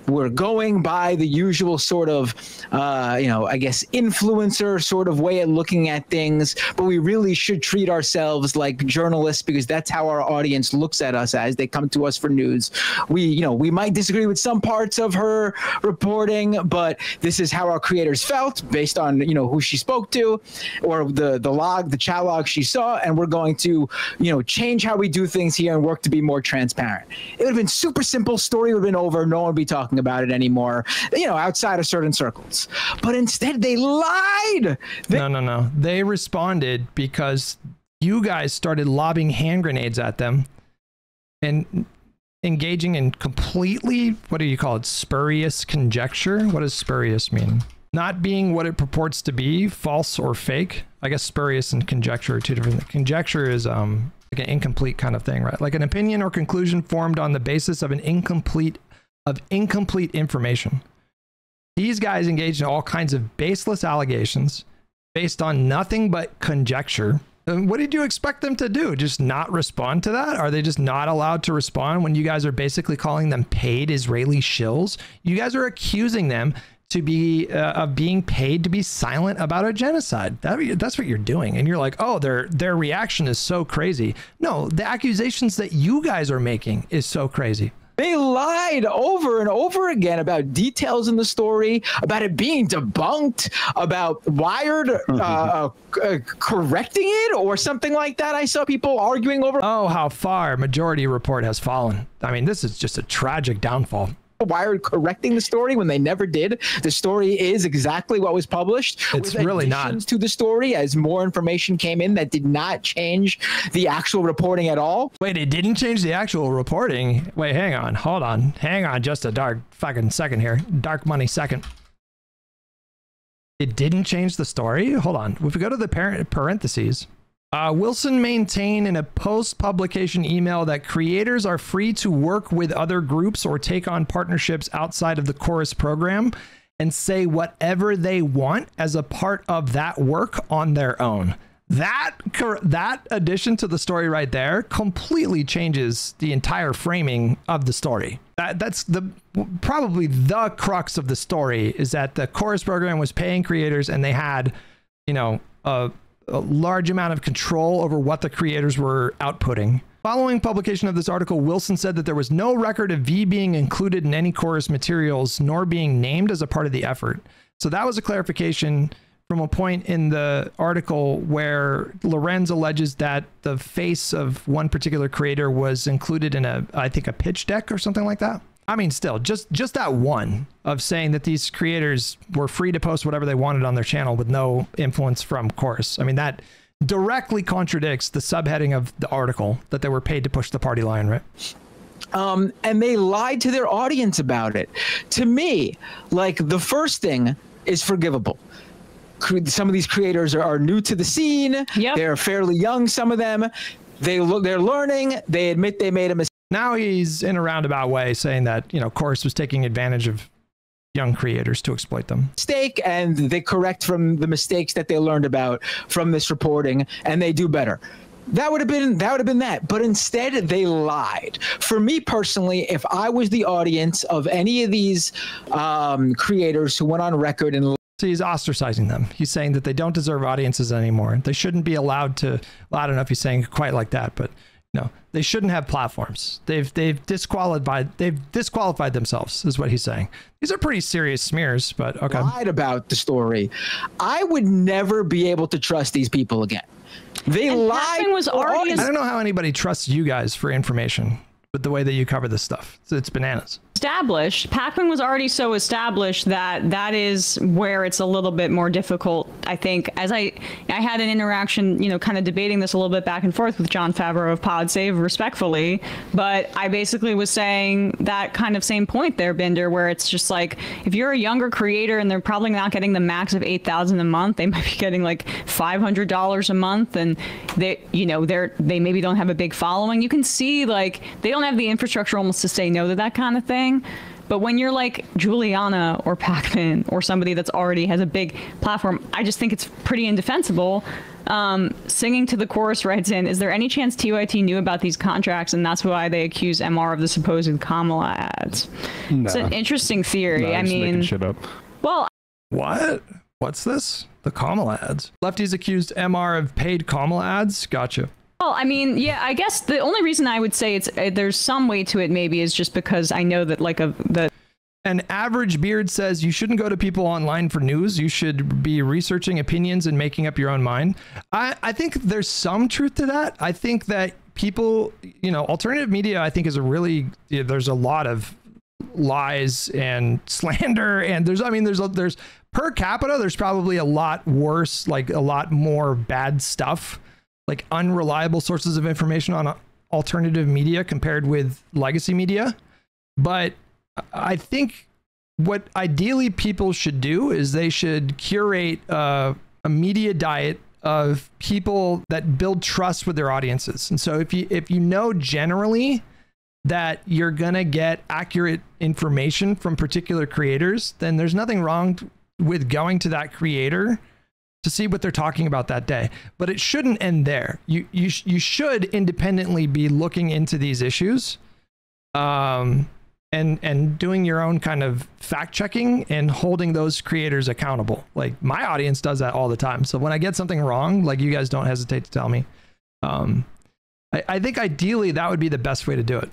Speaker 6: we're going by the usual sort of, I guess, influencer sort of way of looking at things, but we really should treat ourselves like journalists because that's how our audience looks at us as they come to us for news. We might disagree with some parts of her reporting, but this is how our creators felt based on who she spoke to or the chat log she saw, and we're going to change how we do things here and work to be more transparent. It would have been super simple. Story would have been over. No one would be talking about it anymore, outside of certain circles. But instead they lied.
Speaker 1: No. They responded because you guys started lobbing hand grenades at them and engaging in completely, what do you call it, spurious conjecture? What does spurious mean? Not being what it purports to be, false or fake. I guess spurious and conjecture are two different things. Conjecture is like an incomplete kind of thing, right? Like an opinion or conclusion formed on the basis of incomplete information. These guys engaged in all kinds of baseless allegations based on nothing but conjecture. And what did you expect them to do? Just not respond to that? Are they just not allowed to respond when you guys are basically calling them paid Israeli shills? You guys are accusing them to be of being paid to be silent about a genocide. That's what you're doing. And you're like, oh, their reaction is so crazy. No, the accusations that you guys are making is so crazy.
Speaker 6: They lied over and over again about details in the story, about it being debunked, about Wired correcting it or something like that. I saw people arguing over.
Speaker 1: Oh, how far Majority Report has fallen. I mean, this is just a tragic downfall.
Speaker 6: Wired correcting the story when they never did. The story is exactly what was published.
Speaker 1: It's really not
Speaker 6: to the story as more information came in that did not change the actual reporting at all.
Speaker 1: Wait, it didn't change the actual reporting? Wait, hang on, hold on, hang on just a dark fucking second here. Dark money second. It didn't change the story? Hold on. If we go to the parentheses, Wilson maintained in a post-publication email that creators are free to work with other groups or take on partnerships outside of the Chorus program and say whatever they want as a part of that work on their own. That addition to the story right there completely changes the entire framing of the story. That's probably the crux of the story, is that the Chorus program was paying creators and they had, you know, a large amount of control over what the creators were outputting. Following publication of this article, Wilson said that there was no record of V being included in any Chorus materials, nor being named as a part of the effort. So that was a clarification from a point in the article where Lorenz alleges that the face of one particular creator was included in I think a pitch deck or something like that. I mean, still, just that one of saying that these creators were free to post whatever they wanted on their channel with no influence from Chorus. I mean, that directly contradicts the subheading of the article, that they were paid to push the party line, right?
Speaker 6: And they lied to their audience about it. To me, like, the first thing is forgivable. Some of these creators are new to the scene. Yep. They're fairly young, some of them. They're learning. They admit they made a mistake.
Speaker 1: Now he's in a roundabout way saying that, you know, Chorus was taking advantage of young creators to exploit them.
Speaker 6: And they correct from the mistakes that they learned about from this reporting, and they do better. That would have been that. But instead, they lied. For me personally, if I was the audience of any of these creators who went on record and
Speaker 1: so he's ostracizing them. He's saying that they don't deserve audiences anymore. They shouldn't be allowed to. Well, I don't know if he's saying it quite like that, but no, they shouldn't have platforms. They've disqualified themselves, is what he's saying. These are pretty serious smears, but okay.
Speaker 6: Lied about the story. I would never be able to trust these people again. They lied.
Speaker 1: I don't know how anybody trusts you guys for information, but the way that you cover this stuff, it's bananas.
Speaker 3: Pakman was already so established that is where it's a little bit more difficult, I think. As I had an interaction, you know, kind of debating this a little bit back and forth with John Favreau of PodSave, respectfully, but I basically was saying that kind of same point there, Binder, where it's just like, if you're a younger creator and they're probably not getting the max of $8,000 a month, they might be getting like $500 a month, and they maybe don't have a big following. You can see, like, they don't have the infrastructure almost to say no to that kind of thing. But when you're like Juliana or Pakman or somebody that's already has a big platform, I just think it's pretty indefensible. Singing to the Chorus writes in, is there any chance TYT knew about these contracts and that's why they accuse MR of the supposed Kamala ads? No. It's an interesting theory.
Speaker 2: No,
Speaker 3: I mean,
Speaker 2: making shit up.
Speaker 3: Well,
Speaker 1: what? What's this? The Kamala ads. Lefties accused MR of paid Kamala ads. Gotcha.
Speaker 3: Well, I mean, yeah, I guess the only reason I would say there's some weight to it maybe is just because I know that
Speaker 1: An average beard says you shouldn't go to people online for news. You should be researching opinions and making up your own mind. I think there's some truth to that. I think that people, you know, alternative media, I think is there's a lot of lies and slander, and there's per capita, there's probably a lot worse, like a lot more bad stuff, like unreliable sources of information on alternative media compared with legacy media. But I think what ideally people should do is they should curate a media diet of people that build trust with their audiences. And so if you know generally that you're gonna get accurate information from particular creators, then there's nothing wrong with going to that creator to see what they're talking about that day. But it shouldn't end there. You should independently be looking into these issues, and doing your own kind of fact checking and holding those creators accountable. Like, my audience does that all the time. So when I get something wrong, like, you guys don't hesitate to tell me. I think ideally that would be the best way to do it.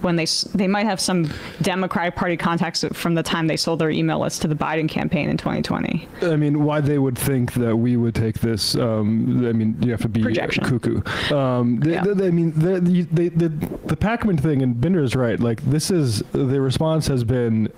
Speaker 3: When they might have some Democratic Party contacts from the time they sold their email list to the Biden campaign in 2020.
Speaker 2: I mean, why they would think that we would take this? I mean, you have to be
Speaker 3: projection.
Speaker 2: Cuckoo. I mean, the Pakman thing, and Binder's right. Like, the response has been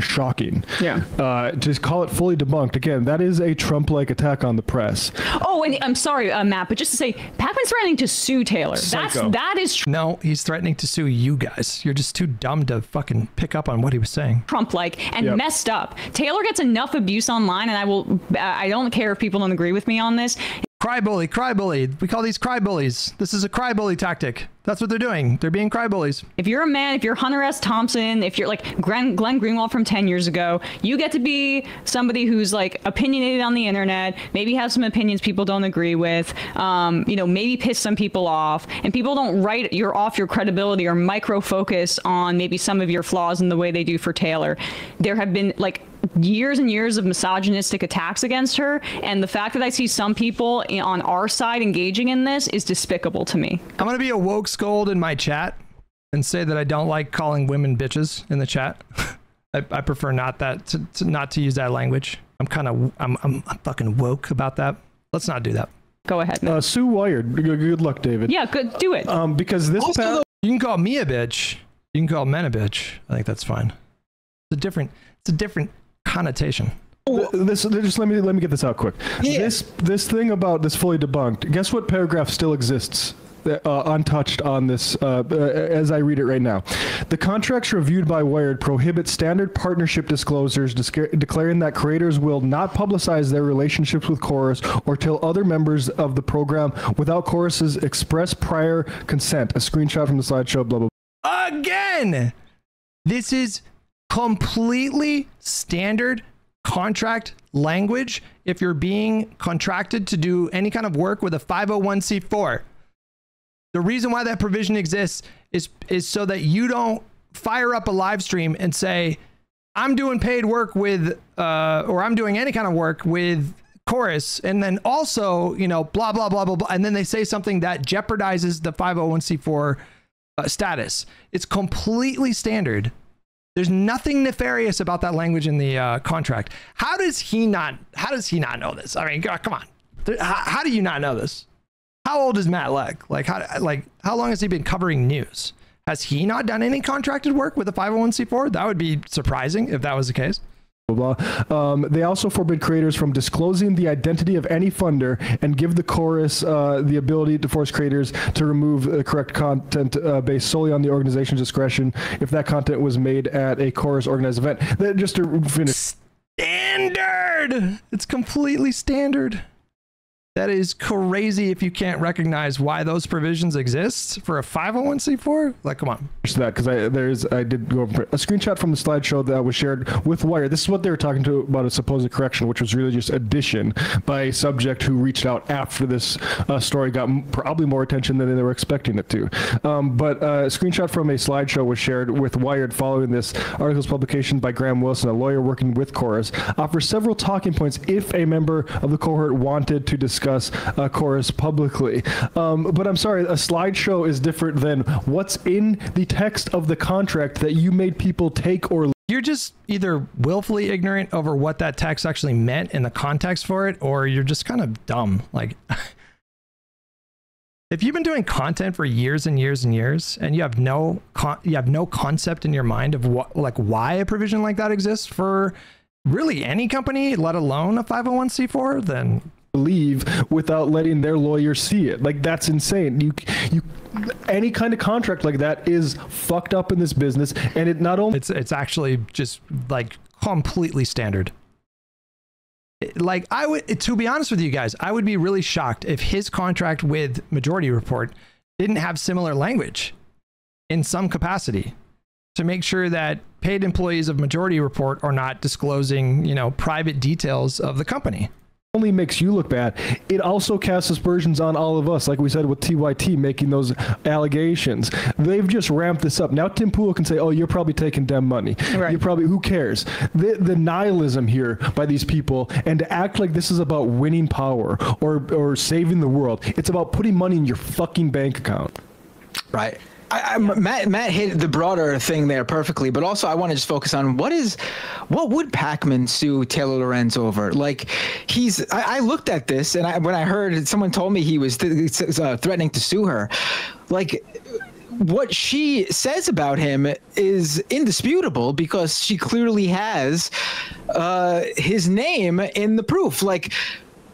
Speaker 2: shocking.
Speaker 3: Yeah.
Speaker 2: Just call it fully debunked. Again, that is a Trump-like attack on the press.
Speaker 3: Oh, and I'm sorry, Matt, but just to say, Pakman's threatening to sue Taylor. That is
Speaker 1: no, he's threatening to sue you guys. You're just too dumb to fucking pick up on what he was saying.
Speaker 3: Trump-like and messed up. Taylor gets enough abuse online, and I don't care if people don't agree with me on this.
Speaker 1: Cry bully, cry bully. We call these cry bullies. This is a cry bully tactic. That's what they're doing. They're being cry bullies.
Speaker 3: If you're a man, if you're Hunter S. Thompson, if you're like Glenn Greenwald from 10 years ago, you get to be somebody who's like opinionated on the internet, maybe have some opinions people don't agree with, you know, maybe piss some people off, and people don't write you're off your credibility or micro focus on maybe some of your flaws in the way they do for Taylor. There have been like years and years of misogynistic attacks against her, and the fact that I see some people on our side engaging in this is despicable to me.
Speaker 1: I'm gonna be a woke scold in my chat and say that I don't like calling women bitches in the chat. I prefer not to use that language. I'm fucking woke about that. Let's not do that.
Speaker 3: Go ahead.
Speaker 2: Sue Wired. Good luck, David.
Speaker 3: Yeah, good. Do it.
Speaker 2: Because this
Speaker 1: you can call me a bitch. You can call men a bitch. I think that's fine. It's a different connotation.
Speaker 2: Just let me get this out quick.
Speaker 6: Yeah.
Speaker 2: This thing about this fully debunked. Guess what paragraph still exists? Untouched on this as I read it right now. The contracts reviewed by Wired prohibit standard partnership disclosures, declaring that creators will not publicize their relationships with Chorus or tell other members of the program without Chorus's express prior consent. A screenshot from the slideshow, blah, blah, blah.
Speaker 1: Again, this is completely standard contract language if you're being contracted to do any kind of work with a 501c4. The reason why that provision exists is so that you don't fire up a live stream and say, I'm doing paid work with, or I'm doing any kind of work with Chorus, and then also, you know, blah, blah, blah, blah, blah. And then they say something that jeopardizes the 501c4 status. It's completely standard. There's nothing nefarious about that language in the contract. How does he not know this? I mean, come on. How do you not know this? How old is Matt Lech? How long has he been covering news? Has he not done any contracted work with a 501c4? That would be surprising if that was the case.
Speaker 2: They also forbid creators from disclosing the identity of any funder and give the Chorus the ability to force creators to remove correct content based solely on the organization's discretion if that content was made at a Chorus organized event. Just to finish.
Speaker 1: Standard! It's completely standard. That is crazy if you can't recognize why those provisions exist for a 501c4. Like, come on.
Speaker 2: That because I did go over a screenshot from the slideshow that was shared with Wired. This is what they were talking to about a supposed correction, which was really just addition by a subject who reached out after this story got probably more attention than they were expecting it to. But a screenshot from a slideshow was shared with Wired following this article's publication by Graham Wilson, a lawyer working with Chorus, offers several talking points if a member of the cohort wanted to discuss Chorus publicly. But I'm sorry, a slideshow is different than what's in the text of the contract that you made people take or
Speaker 1: you're just either willfully ignorant over what that text actually meant in the context for it, or you're just kind of dumb. Like, if you've been doing content for years and years and years, and you have no concept in your mind of what, like, why a provision like that exists for really any company, let alone a 501c4, then
Speaker 2: leave without letting their lawyer see it. Like, that's insane. You any kind of contract like that is fucked up in this business, and it not only
Speaker 1: it's actually just like completely standard. Like, I would, to be honest with you guys, I would be really shocked if his contract with Majority Report didn't have similar language in some capacity to make sure that paid employees of Majority Report are not disclosing, you know, private details of the company.
Speaker 2: Only makes you look bad. It also casts aspersions on all of us, like we said with TYT making those allegations. They've just ramped this up. Now Tim Pool can say, oh, you're probably taking dem money.
Speaker 3: Right.
Speaker 2: You're probably, who cares? The nihilism here by these people, and to act like this is about winning power or saving the world. It's about putting money in your fucking bank account.
Speaker 6: Right. Matt hit the broader thing there perfectly, but also I want to just focus on what would Pakman sue Taylor Lorenz over? Like, I looked at this, and when I heard someone told me he was threatening to sue her, like, what she says about him is indisputable because she clearly has his name in the proof. Like,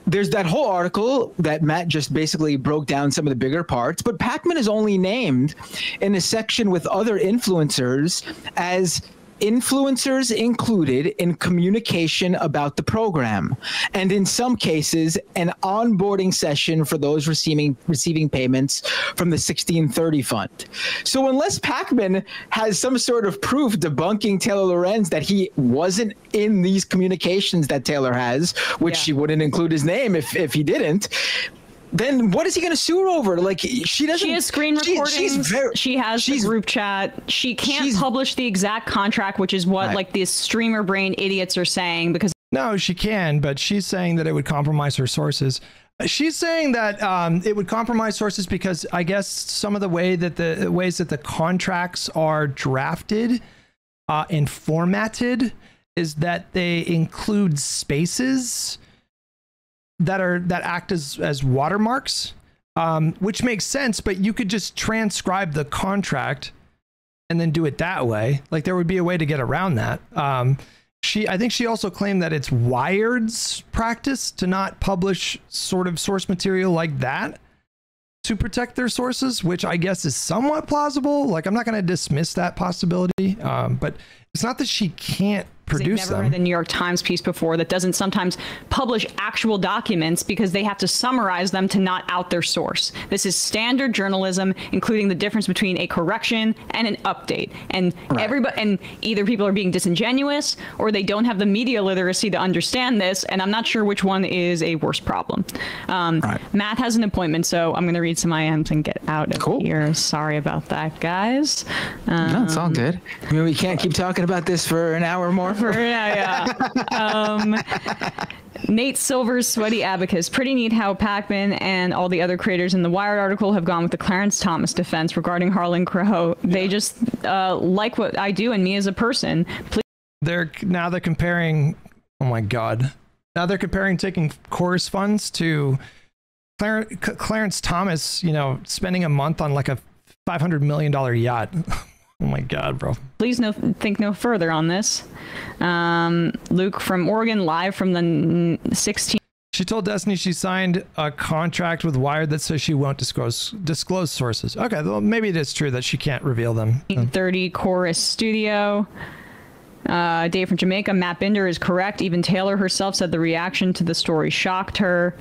Speaker 6: there's that whole article that Matt just basically broke down some of the bigger parts, but Pakman is only named in a section with other influencers as influencers included in communication about the program, and in some cases, an onboarding session for those receiving payments from the 1630 fund. So unless Pakman has some sort of proof debunking Taylor Lorenz that he wasn't in these communications that Taylor has, which she wouldn't include his name if he didn't, then what is he going to sue her over? Like, she doesn't.
Speaker 3: She has screen recordings. She has the group chat. She can't publish the exact contract, which is what like these streamer brain idiots are saying. Because
Speaker 1: no, she can, but she's saying that it would compromise her sources. She's saying that it would compromise sources because I guess some of the ways that the contracts are drafted and formatted is that they include spaces that act as watermarks, which makes sense, but you could just transcribe the contract and then do it that way. Like, there would be a way to get around that. I think she also claimed that it's Wired's practice to not publish sort of source material like that to protect their sources, which I guess is somewhat plausible. Like, I'm not going to dismiss that possibility, but it's not that she can't produce them.
Speaker 3: I've never read the New York Times piece before that doesn't sometimes publish actual documents because they have to summarize them to not out their source. This is standard journalism, including the difference between a correction and an update. And everybody, and either people are being disingenuous or they don't have the media literacy to understand this. And I'm not sure which one is a worse problem. Matt has an appointment, so I'm going to read some IMs and get out of here. Sorry about that, guys.
Speaker 6: No, it's all good. I mean, we can't keep talking about this for an hour more.
Speaker 3: Nate Silver's Sweaty Abacus. Pretty neat how Pakman and all the other creators in the Wired article have gone with the Clarence Thomas defense regarding Harlan Crow. They just like what I do and me as a person. Please.
Speaker 1: They're comparing. Oh my God! Now they're comparing taking chorus funds to Clarence Thomas. You know, spending a month on like a $500 million yacht. Oh my God, bro.
Speaker 3: Please think no further on this. Luke from Oregon, live from the 16th.
Speaker 1: She told Destiny she signed a contract with Wired that says she won't disclose sources. Okay, well, maybe it is true that she can't reveal them.
Speaker 3: 30 Chorus Studio. Dave from Jamaica. Matt Binder is correct. Even Taylor herself said the reaction to the story shocked her.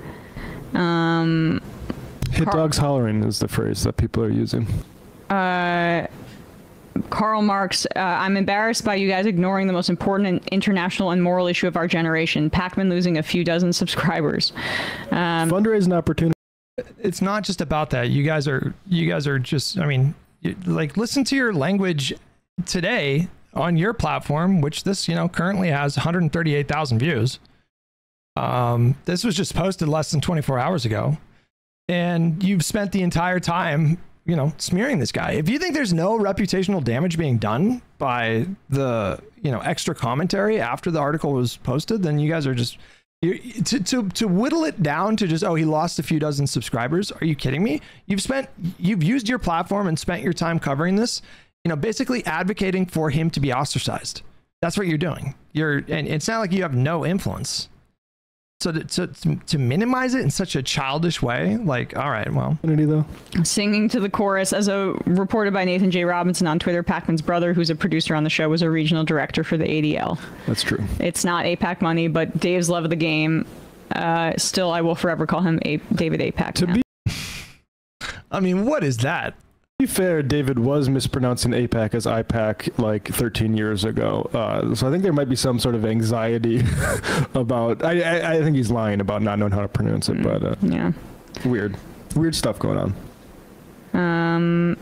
Speaker 2: Hit dogs hollering is the phrase that people are using.
Speaker 3: Karl Marx, I'm embarrassed by you guys ignoring the most important and international and moral issue of our generation. Pakman losing a few dozen subscribers.
Speaker 2: Fundraising opportunity.
Speaker 1: It's not just about that. You guys are just, I mean, like, listen to your language today on your platform, which this, currently has 138,000 views. This was just posted less than 24 hours ago. And you've spent the entire time smearing this guy. If you think there's no reputational damage being done by the, extra commentary after the article was posted, then you guys are just, to whittle it down to just, oh, he lost a few dozen subscribers. Are you kidding me? You've used your platform and spent your time covering this, basically advocating for him to be ostracized. That's what you're doing. And it's not like you have no influence. So to minimize it in such a childish way, like, all right, well.
Speaker 3: Singing to the chorus, as reported by Nathan J. Robinson on Twitter, Pakman's brother, who's a producer on the show, was a regional director for the ADL.
Speaker 2: That's true.
Speaker 3: It's not APAC money, but Dave's love of the game. Still, I will forever call him David A. Pakman.
Speaker 1: I mean, what is that?
Speaker 2: To be fair, David was mispronouncing APAC as IPAC like 13 years ago. So I think there might be some sort of anxiety about, I think he's lying about not knowing how to pronounce it, but
Speaker 3: yeah.
Speaker 2: Weird stuff going
Speaker 3: on.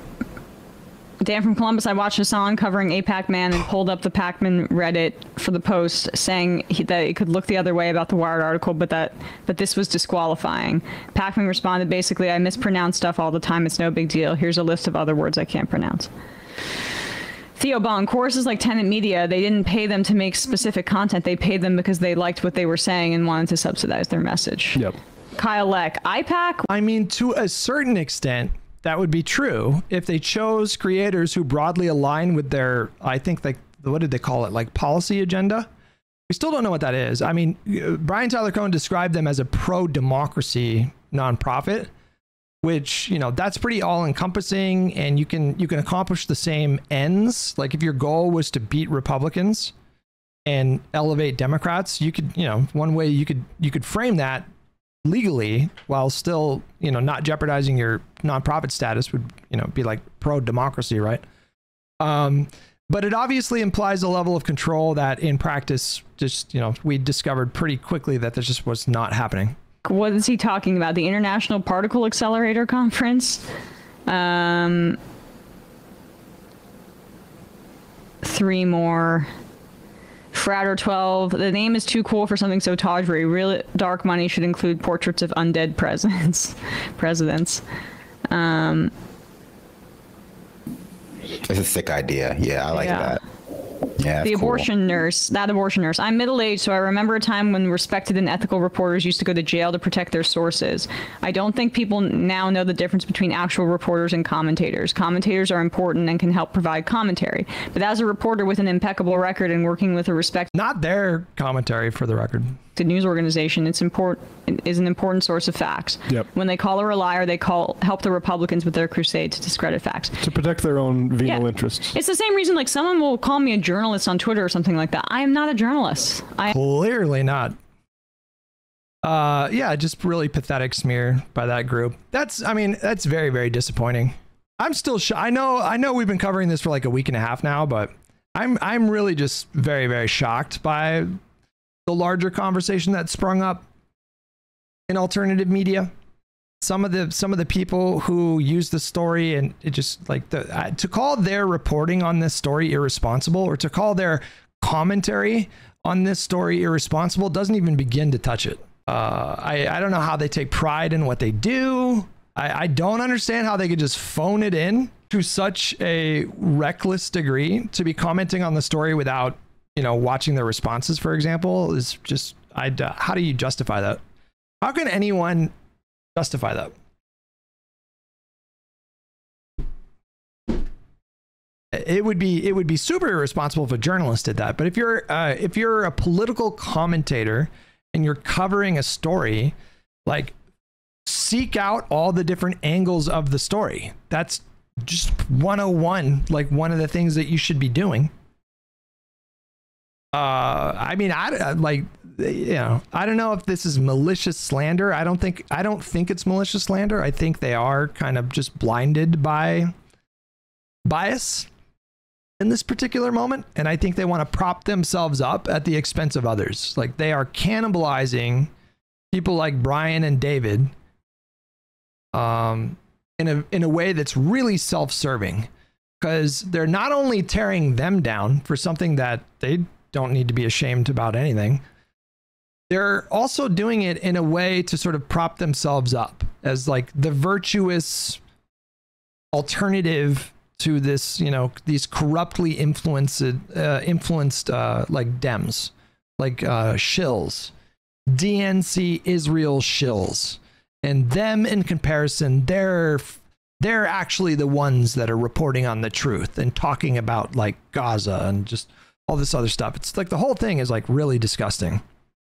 Speaker 3: Dan from Columbus, I watched Hasan covering APAC Man and pulled up the Pakman Reddit for the post saying that it could look the other way about the Wired article, but this was disqualifying. Pakman responded basically, I mispronounce stuff all the time. It's no big deal. Here's a list of other words I can't pronounce. Theo Bong, courses like Tenant Media, they didn't pay them to make specific content. They paid them because they liked what they were saying and wanted to subsidize their message.
Speaker 2: Yep.
Speaker 3: Kyle Lech, IPAC?
Speaker 1: I mean, to a certain extent, that would be true if they chose creators who broadly align with their, I think, like, what did they call it? Like, policy agenda? We still don't know what that is. I mean, Brian Tyler Cohen described them as a pro-democracy nonprofit. which, you know, that's pretty all encompassing, and you can accomplish the same ends. Like if your goal was to beat Republicans and elevate Democrats, you could, you know, one way you could frame that legally while still, you know, not jeopardizing your nonprofit status would, you know, be like pro-democracy, right? But it obviously implies a level of control that in practice, just, you know, we discovered pretty quickly that this just was not happening.
Speaker 3: What is he talking about? The International Particle Accelerator Conference? 3 more. Frat or 12. The name is too cool for something so tawdry. Real dark money should include portraits of undead presidents.
Speaker 7: It's a sick idea. Yeah, I like that. Yeah,
Speaker 3: the abortion nurse. I'm middle-aged, so I remember a time when respected and ethical reporters used to go to jail to protect their sources. I don't think people now know the difference between actual reporters and commentators. Commentators are important and can help provide commentary. But as a reporter with an impeccable record and working with a respect...
Speaker 1: Not their commentary, for the record.
Speaker 3: ...to news organization, is an important source of facts.
Speaker 2: Yep.
Speaker 3: When they call her a liar, they help the Republicans with their crusade to discredit facts.
Speaker 2: To protect their own venal interests.
Speaker 3: It's the same reason, like, someone will call me a journalist on Twitter or something like that. I am not a journalist.
Speaker 1: Clearly not. Yeah, just really pathetic smear by that group. That's very, very disappointing. I'm still I know we've been covering this for like a week and a half now, but I'm really just very, very shocked by the larger conversation that sprung up in alternative media. Some of the people who use the story, and it just like to call their reporting on this story irresponsible, or to call their commentary on this story irresponsible, doesn't even begin to touch it. I don't know how they take pride in what they do. I don't understand how they could just phone it in to such a reckless degree to be commenting on the story without, you know, watching their responses, for example, is just, how do you justify that? How can anyone justify that? It would be super irresponsible if a journalist did that. But if you're a political commentator and you're covering a story, like, seek out all the different angles of the story. That's just 101, like one of the things that you should be doing. I mean, I don't know if this is malicious slander. I don't think it's malicious slander. I think they are kind of just blinded by bias in this particular moment, and I think they want to prop themselves up at the expense of others. Like, they are cannibalizing people like Brian and David in a way that's really self-serving, because they're not only tearing them down for something that they don't need to be ashamed about anything, they're also doing it in a way to sort of prop themselves up as like the virtuous alternative to this, you know, these corruptly influenced like Dems, like shills, DNC Israel shills, and them in comparison, they're actually the ones that are reporting on the truth and talking about like Gaza and just all this other stuff. It's like the whole thing is like really disgusting.